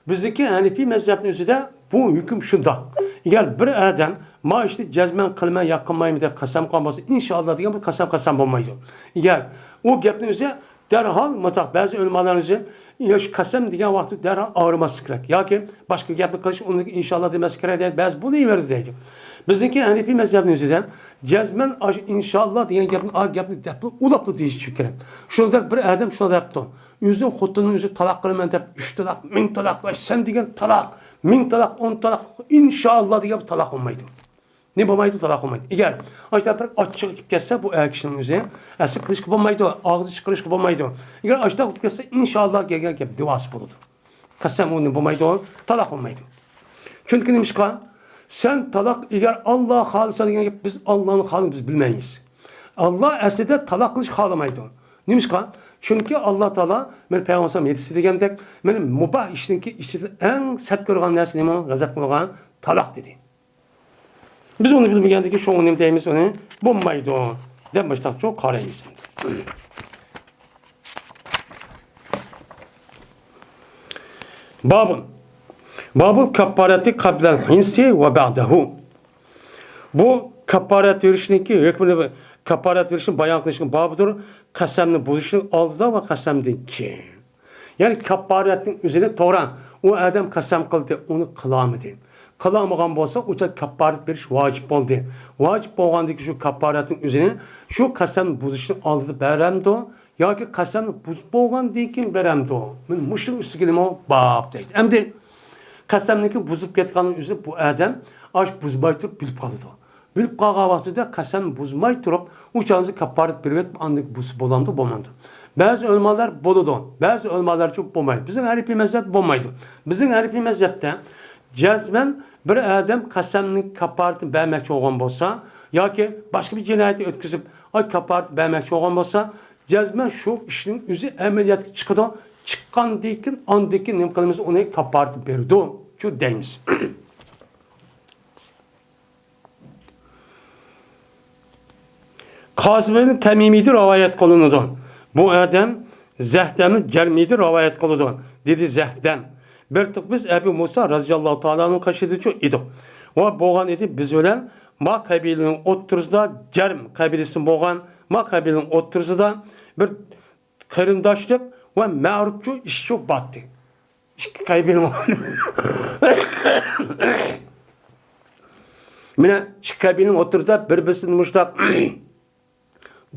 Bizdeki Hanefi mezhebinin üzerinde bu hüküm şunda. Eğer bir adam ma işte cezmen kılmaya yakınmayım deyip kasam kalması inşallah diye bu kasam olmaydı. Eğer o gapning üzerine derhal matak bazı ölmaların üzerine yaş kasam diyen vakti derhal ağrıması gerek. Ya ki başka gapni kılış onu inşallah demesi gerek değil. Bazı bunu iyi verir diyeceğim. Bizdeki Hanefi mezhebinin üzerinde cezmen inşallah diyen gapni depli ulaplı diyecek gerek. Şurada bir adam şurada yaptı. Yüzün xutunun yüzü talak kılmen deyip 3 talak, 1000 talak ve sen diyen talak, 1000 talak, 10 talak inşallah diye bir talak olmaydı. Ne olmaydı talak olmaydı. Eğer açta bir açık kesse bu kişinin üzerine esi kılıç olmaydı, ağzı kılıç olmaydı. Eğer açta kesse inşallah gel divası bulurdu. Kasem onu olmaydı, talak olmaydı. Çünkü neymiş ki sen talak eğer Allah halisa diyen biz Allah'ın halini biz bilmeyiz. Allah eside talak kılıç halamaydı. Neymiş ki? Çünkü Allah Teala men Peygamber yetisi degandek men mubah işinki içinde en sert görgen narsa nima gazap qilgan talak dedi. Biz onu bilmegandiki şu onu deymiz onu bo'lmaydi deb başta çok qaraymiz. Babul kafarati qabla hinsi ve ba'dahu. Bu kafaret verişinki hükmünü kafaret verişini bayan kılışın babıdır. Kasemni bozuşun aldıda ve kasemden ki. Yani kafaretin üzerine toran. O adam kasem kıldı, onu kılamadı. Kılamagan bolsa uça kafaret veriş vacip oldu. Vacip olgandaki şu kafaretin üzerine şu kasem bozuşun aldıda beremdi o. Ya ki kasem bozuk bolgan deyken beremdi o. Men muşun üstü kelim o bab deydi. Hem de kasemdeki bozup ketkanın üzerine bu adam aş buzbay turup bilip kaldı o. Bilip kalgan vaxtida kasem buzmay turup uçağınızı kaparet berip andık buz bolandı bolmandı. Bazı ölmalar boludu. Bazı ölmalar çok bolmaydı. Bizim Hanefi mezhep bolmaydı. Bizim Hanefi mezhepte cezmen bir adam kasemnin kaparetini vermekçi olan bolsa ya ki başka bir cinayeti ötküzüp ay kaparet vermekçi olan bolsa cezmen şu işin üzü ameliyat çıkıdı. Çıkan deyken andaki nimkalımız onu kaparet berdi. Şu deyimiz. Kasım'ın temimidir rivayet kılınudu. Bu adam Zehdem'in germidir rivayet kılınudu. Dedi Zehdem. Bir tık biz Ebu Musa radıyallahu ta'ala'nın kaşıdıcı idik. O boğan idi biz ölen Ma kabilinin oturuzda Germ kabilisinin boğan Ma kabilinin oturuzda bir kırındaşlık ve mağrupçu işçi battı. İşte kabilinin Mine kabilinin oturuzda bir birisinin müştak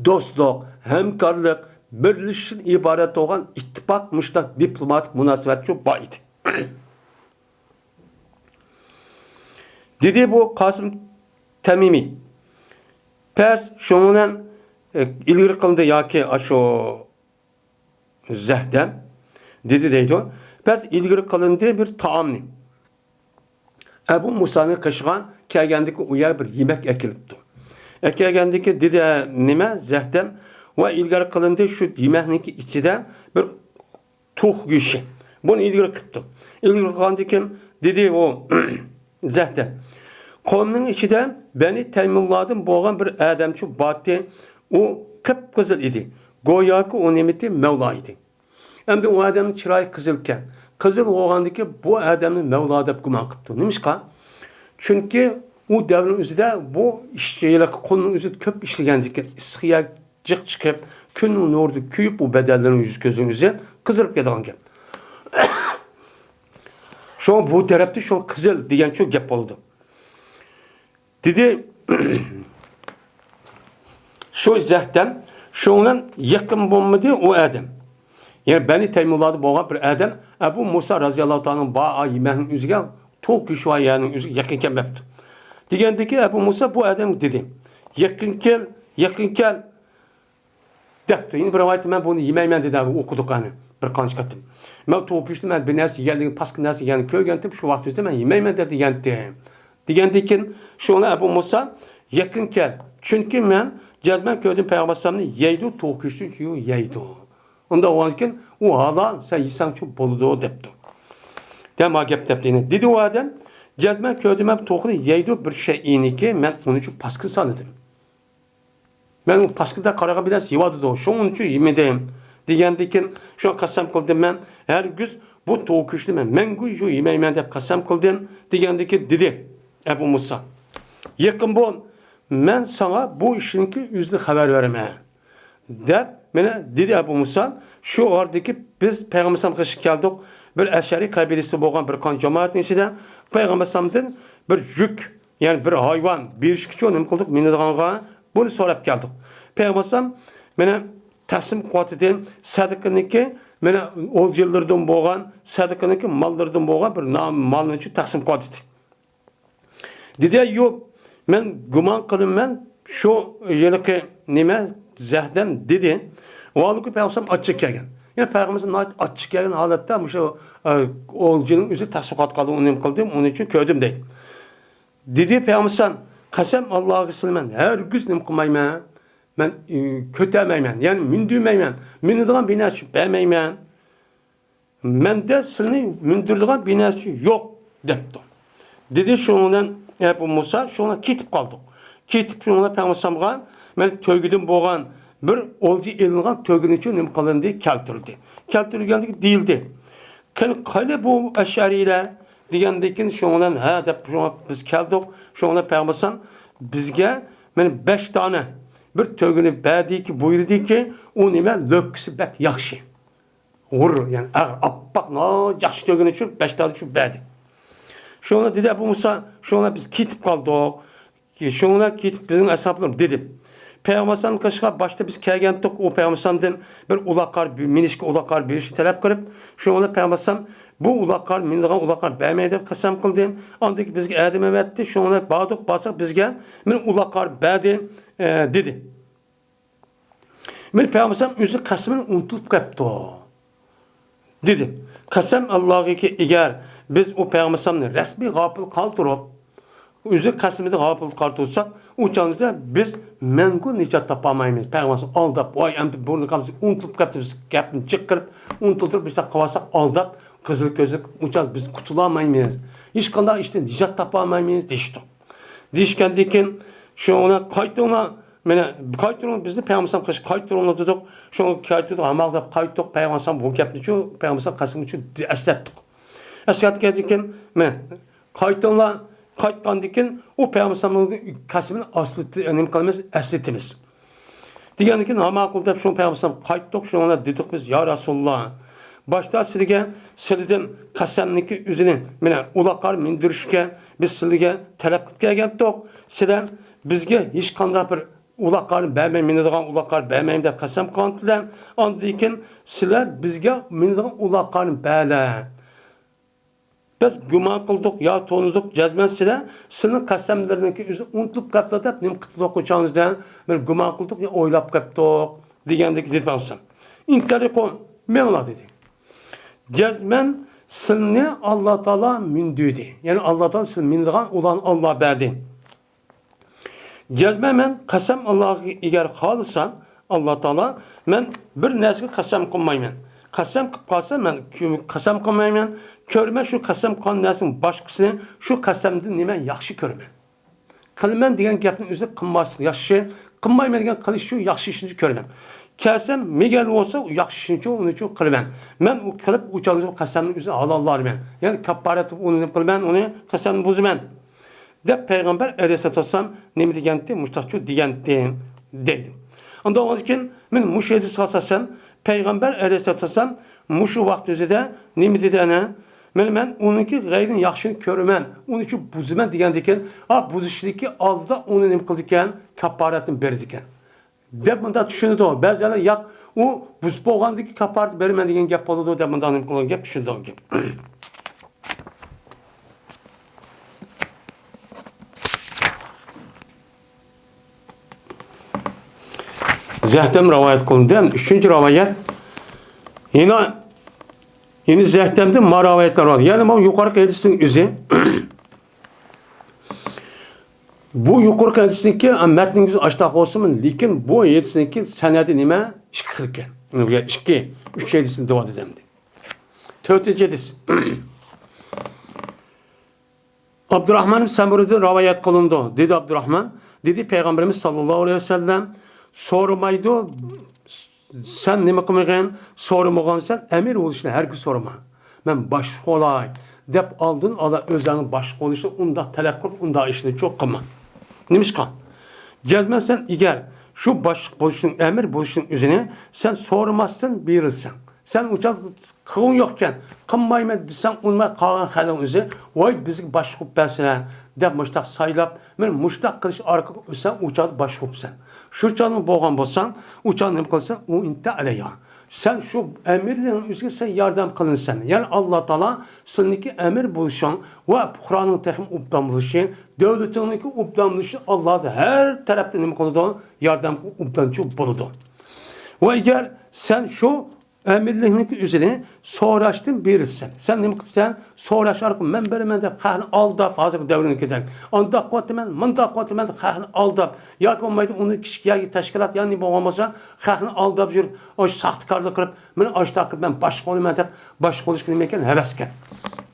dostluk, hemkarlık, birleşişin ibaret olan ittifak, müştak, diplomatik münasebet çok baydı. Dedi bu Kasım Temimi. Pes şunun ilgili kılındı ya ki aşo zehdem dedi deydi o. Pes ilgili kılındı bir taamni. Ebu Musa'nın kışıgan kelgendeki uya bir yemek ekilipti. Kelgendeki dedi nime zehdem ve ilgili kılındı şu yemeğinki içinde bir tuh güçü. Bunu ilgili kıldı. İlgili kılındı dedi o zehdem. Kavminin içinden beni teminladım boğan bir adamçı battı. O kıpkızıl idi. Goya ki o nimeti Mevla idi. Hem de o adamın çırayı kızılken, kızıl oğandaki bu adamın Mevla deyip güman kıptı. Neymiş ka? Çünkü o devrin üzerinde bu işçiyle konunun üzerinde köp işlegendiki ısıya cık çıkıp künün ordu küyüp bu bedellerin yüz gözünün üzerinde kızılıp gelen gel. Şu an bu tarafta şu an kızıl diyen çok gep oldu. Dedi şu zehden şundan yakın bulmadı o adam. Yani beni teminladı boğan bir adam. Ebu Musa razıyallahu anh'ın bağa yemeğinin üzerine çok güç var yani üzerine yakınken yaptı. Digendeki Ebu Musa bu adam dedi. Yakın gel depti. Yine bir rivayette ben bunu yemeğim dedi abi okuduk hani. Bir kanç kattım. Ben çok güçlü ben bir nersi geldiğim paskın nersi yani köy gentip şu vakti üstte ben yemeğim dedi gentim. Digendeki şuna Ebu Musa yakın gel. Çünkü ben cezmen köyden peygambersamını yeydu tokuştu yu yeydu. Onda o anken o hala sen insan çok boludu depti. Dema gep deptiğini. Dedi o adam cezmen köyden ben tokunu yeydu bir şey ini ki ben onun için paskın sanıdım. Ben o paskıda karaga biraz yivadı da o. Şunun için yemedeyim. Digendeki şu an kasam kıldım ben. Her gün bu tokuştu ben. Mengu yu yemeğim ben deyip kasam kıldım. Digendeki dedi Ebu Musa. Yakın bu ben sana bu işinki yüzde haber vermeye. Der, bana dedi Ebu Musa, şu oradaki biz Peygamber Sallallahu geldik, bir Eşari kabilesi boğan bir kan cemaatin içinde Peygamber Sallallahu bir yük, yani bir hayvan, bir iş küçüğü ne kıldık, minnedanğa bunu sorup geldik. Peygamber Sallallahu bana tasım kuvvetinden sadıkınınki, bana ol yıllardan boğan, sadıkınınki mallardan boğan bir malın için tasım kuvveti. Dedi yok, ben güman kılım ben şu yılki nime zehden dedi. O alıkı Peygamber açık gelgen. Yani Peygamber'in açık gelgen halatda bu şey olcunun üzeri tasfikat kaldı onu kıldım onun için köydüm değil. Dedi Peygamber kasem Allah'a kısılmen her gün nem kılmayman. Ben kötülemeymen yani mündürmeymen. Mündürden beni açıp vermeymen. Men de seni mündürden beni açıp yok depti. Dedi şundan Ebu Musa şuna kitip kaldık. Kitip şuna Peygamber'e ben tögüdüm boğan bir olcu elingan tögün için nem kılındı keltirildi. Keltirilgendeki değildi. Kale bu eşariler digendeki şundan ha dep şuna biz keldik. Şuna Peygamber bizge men 5 tane bir tögünü bədi ki buyurdu ki o nime löküsü bek yaxşı. Vurur yani appak na yaxşı tögünü için 5 tane için bədi. Şuna dedi Ebu Musa, şuna biz kitip kaldık. Şuna kitip bizim hesaplarım dedim. Peygamber'in kaşığa başta biz kelgendik o Peygamber'den bir ulakar, bir minişki ulakar bir şey talep kırıp şuna Peygamber bu ulakar, mindiğen ulakar vermeye kasam kıldı. Andaki bizge edime vetti. Şuna bağdık basak bizge min ulakar verdi dedi. Min Peygamber yüzü kasımını unutulup kaptı. Dedi. Kasam Allah'a ki eğer biz o Peygamber'in resmi gafil kaldırıp yüzü kasımını gafil kaldırırsak uçağımızda biz mengu nicat tapamayız. Peygamber aldap vay emdi bunu kamsi unutulup kaptı biz kapını çıkarıp unutulup biz de kavasak aldap kızıl gözlük uçak biz kutulamayız. Hiç kanda işte nicat tapamayız dişti. Dişkendikin şu ona kayıtına mene kayıtına bizde Peygamber kaç kayıtına dedik. Şu kayıtına amalda kayıttık Peygamber bu kapını şu Peygamber kasım için eslettik. Esletkendikin men kayıtına kayıtkandikin o Peygamber'in kasımın aslı önemli kalmaz esletimiz. Digendikin amakulda şu Peygamber kayıttık şu ona dedik biz ya Resulullah. Başta sizge sizden kasamniki üzerine mene ulakar mindirişken biz sizge talep gelgendik. Sizden bizge hiç qanday bir ulaqlarni bermay minadigan ulaqlarni bermayman deb qasam qildilar. Ondan keyin sizlar bizga minadigan ulaqlarni berlar. Biz gumon qildik, yo to'nidik, jazman sizning qasamlaringizni o'zi unutilib qoldi deb nima qilib o'qishingizdan bir gumon qildik, yo o'ylab qoldik degandek deb olsam. İntariqo menla dedi. Jazman sizni Alloh taolo mindidi. Ya'ni Alloh taolo sizni mindigan ulan Allah berdi. Jazman men qasam Allohga egar xolisan Alloh taolo men bir narsaga qasam qilmayman. Qasam qilib qolsam men qasam qilmayman. Ko'rman shu qasam qilgan narsaning boshqasini shu qasamdan nima yaxshi ko'raman. Qilman degan gapni o'zi qilmaslik yaxshi, qilmayman degan qilish shu yaxshi ishni ko'raman. Kelsem megal olsa yaxshi ishni uni uchun qilaman. Men u qilib o'chog'im qasamni o'zi halollarman. Ya'ni kapparat uni qilaman, uni qasamni buzaman. Deb payg'ambar alayhisolatu vasallam nima degandi? Mustaqchu degandi deydi. Ondan keyin men mush hadis asosan payg'ambar alayhisolatu vasallam mushu vaqt o'zida nima dedi ana? Men uniki g'ayrini yaxshini ko'raman, uni uchun buzaman deganda ekan, buzishligi oldida uni nima qildi ekan? Kapparatni berdi ekan. Deb bunda tushunadi. Ba'zilar yo'q, u buzib bo'lgandagi kapparat berman degan gap bo'ladi deb bunda nima qilgan gap tushunadi. Zahtam rivoyat qilindi. 3-chi rivoyat yine Zahtamda maraviyatlar var. Yani bu yukarı hadisning o'zi bu yuqorqi hadisniki matningizni ochta qo'ysaman, lekin bu hadisniki sanadi nima? Ikki xil ekan. Unga 3 hadisni davoda demdi. 4-chi hadis. Abdurrahman ibn Samur'dan rivoyat qilindi. Dedi Abdurrahman, dedi Peygamberimiz sallallohu alayhi vasallam so'ramaydi. Sen nima qilmagan, so'ramagansan, amir bo'lishni hargiz so'rama. Men boshqa olay deb oldin ola o'zing boshqa bo'lishni unda talab qilib, unda ishni cho'q qilma. Nimishqa? Jazman sen egar shu boshqa bo'lishning, amir bo'lishning o'zini sen so'ramasdan berilsan. Sen uçak qilgan yo'qkan, qilmayman desan, unma qolgan xalam o'zi, voy bizga boshqa qilib bersinlar deb mushtaq saylab, men mushtaq qilish orqali o'san uçak boshqa qilibsan. Şu canın boğan bolsan, uçan nima qilsan, u inta alayya. Sen şu emirlerin üzerine sen yardım kılınsan. Yani Allah Teala sizniki emir buluşan ve Kur'an'ın tehim ubdan buluşan, devletiniki ubdan buluşan Allah'da her tarafta nima qiladi? Yardım ubdançı buludu. Ve eğer sen şu emirliğiniki üzerine so'rashdan berilsan. Sen nima qilsan? So'rash orqali men beraman deb xalqni aldab, hozir davrini ketar. Onda qo'taman, munda qo'taman xalqni aldab, yoki bo'lmaydi uni kichik tashkilot, ya'ni bo'lmasa xalqni aldab yurib, o saxtkorlik qilib, men oshta qilib men boshqa olaman deb, boshqa bo'lish nima ekan? Havaskan.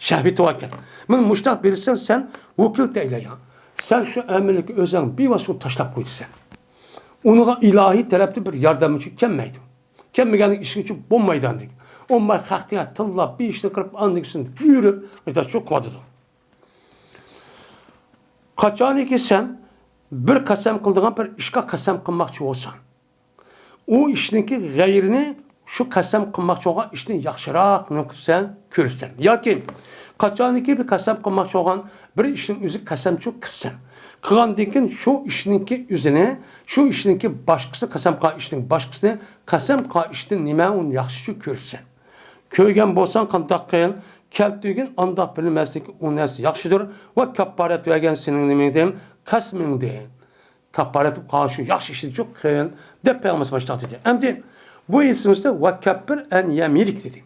Shahbiy to'akan. Men mushtaq berilsan, sen vakil deylayan. Sen şu emirlikni o'zing bevosita tashlab qo'ysan. Unga ilohiy tarafdan bir yordamchi kelmaydi. Kelmaganing ish uchun bo'lmaydan deb. Olmay xalqga tillab, bir ishni qilib, andiksini yurib, aytadi shu qiladi. Qachoniki sen bir qasam qildigan bir ishga qasam qilmoqchi bo'lsan, u ishniki g'ayrini shu qasam qilmoqchi bo'lgan ishni yaxshiroq nima qilsan, ko'rsan. Yoki qachoniki bir qasam qilmoqchi bo'lgan bir ishning o'zi qasamchi qilsan. Qilgandan keyin shu ishniki o'zini, shu ishniki boshqasi qasam qilgan ishning boshqasini qasam qilgan ishni nima uni yaxshi ko'rsan. Ko'rgan bo'lsan qandoq qil, keltirgan andoq bilmaslik u narsa yaxshidir va kapparat bergan sening nima deyim, qasmingda. Kapparat qilgan shu yaxshi ishni çok qil deb Peygamberimiz başladı dedi. Endi bu isimizde va kappir an yamilik dedi.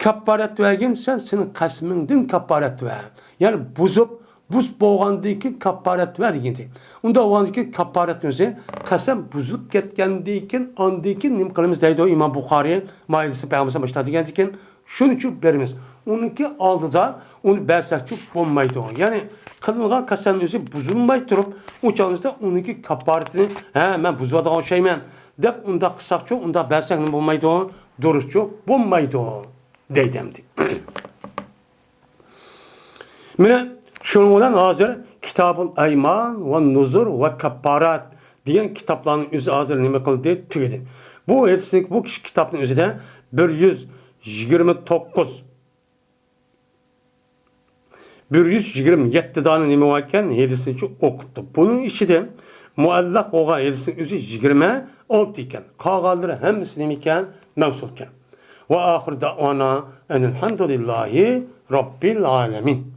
Kapparat vergen sen senin qasmingdan kapparat ver. Yani buz bo'lgandan keyin kapparat ver degandi. Unda o'g'andagi kapparat o'zi qasam buzib ketgandan keyin ondan keyin nima qilamiz deydi İmam Buxoriy mayilisi payg'ambar boshqa degan ekan, shuning uchun beramiz. Uniki oldida uni bersakchi bo'lmaydi. Ya'ni qilingan qasam o'zi buzilmay turib, o'chog'imizda uniki kapparatini, men buzadigan şeyman deb unda qilsakchi, unda bersak nima bo'lmaydi? Durustchi bo'lmaydi deydimdi. Mana şunun bilan hozir Kitabul Ayman ve Nuzur ve Kapparat degan kitaplarning o'zi hozir nima qildi? Tugadi. Bu eslik bu kitapning o'zida 127 dona nima ekan hadisni o'qibdi. Bunun ichidan muallaq oğa edisinin özü 26 iken. Kağalları hemsini iken mevsulken. Ve ahir da'vana enelhamdülillahi Rabbil alemin.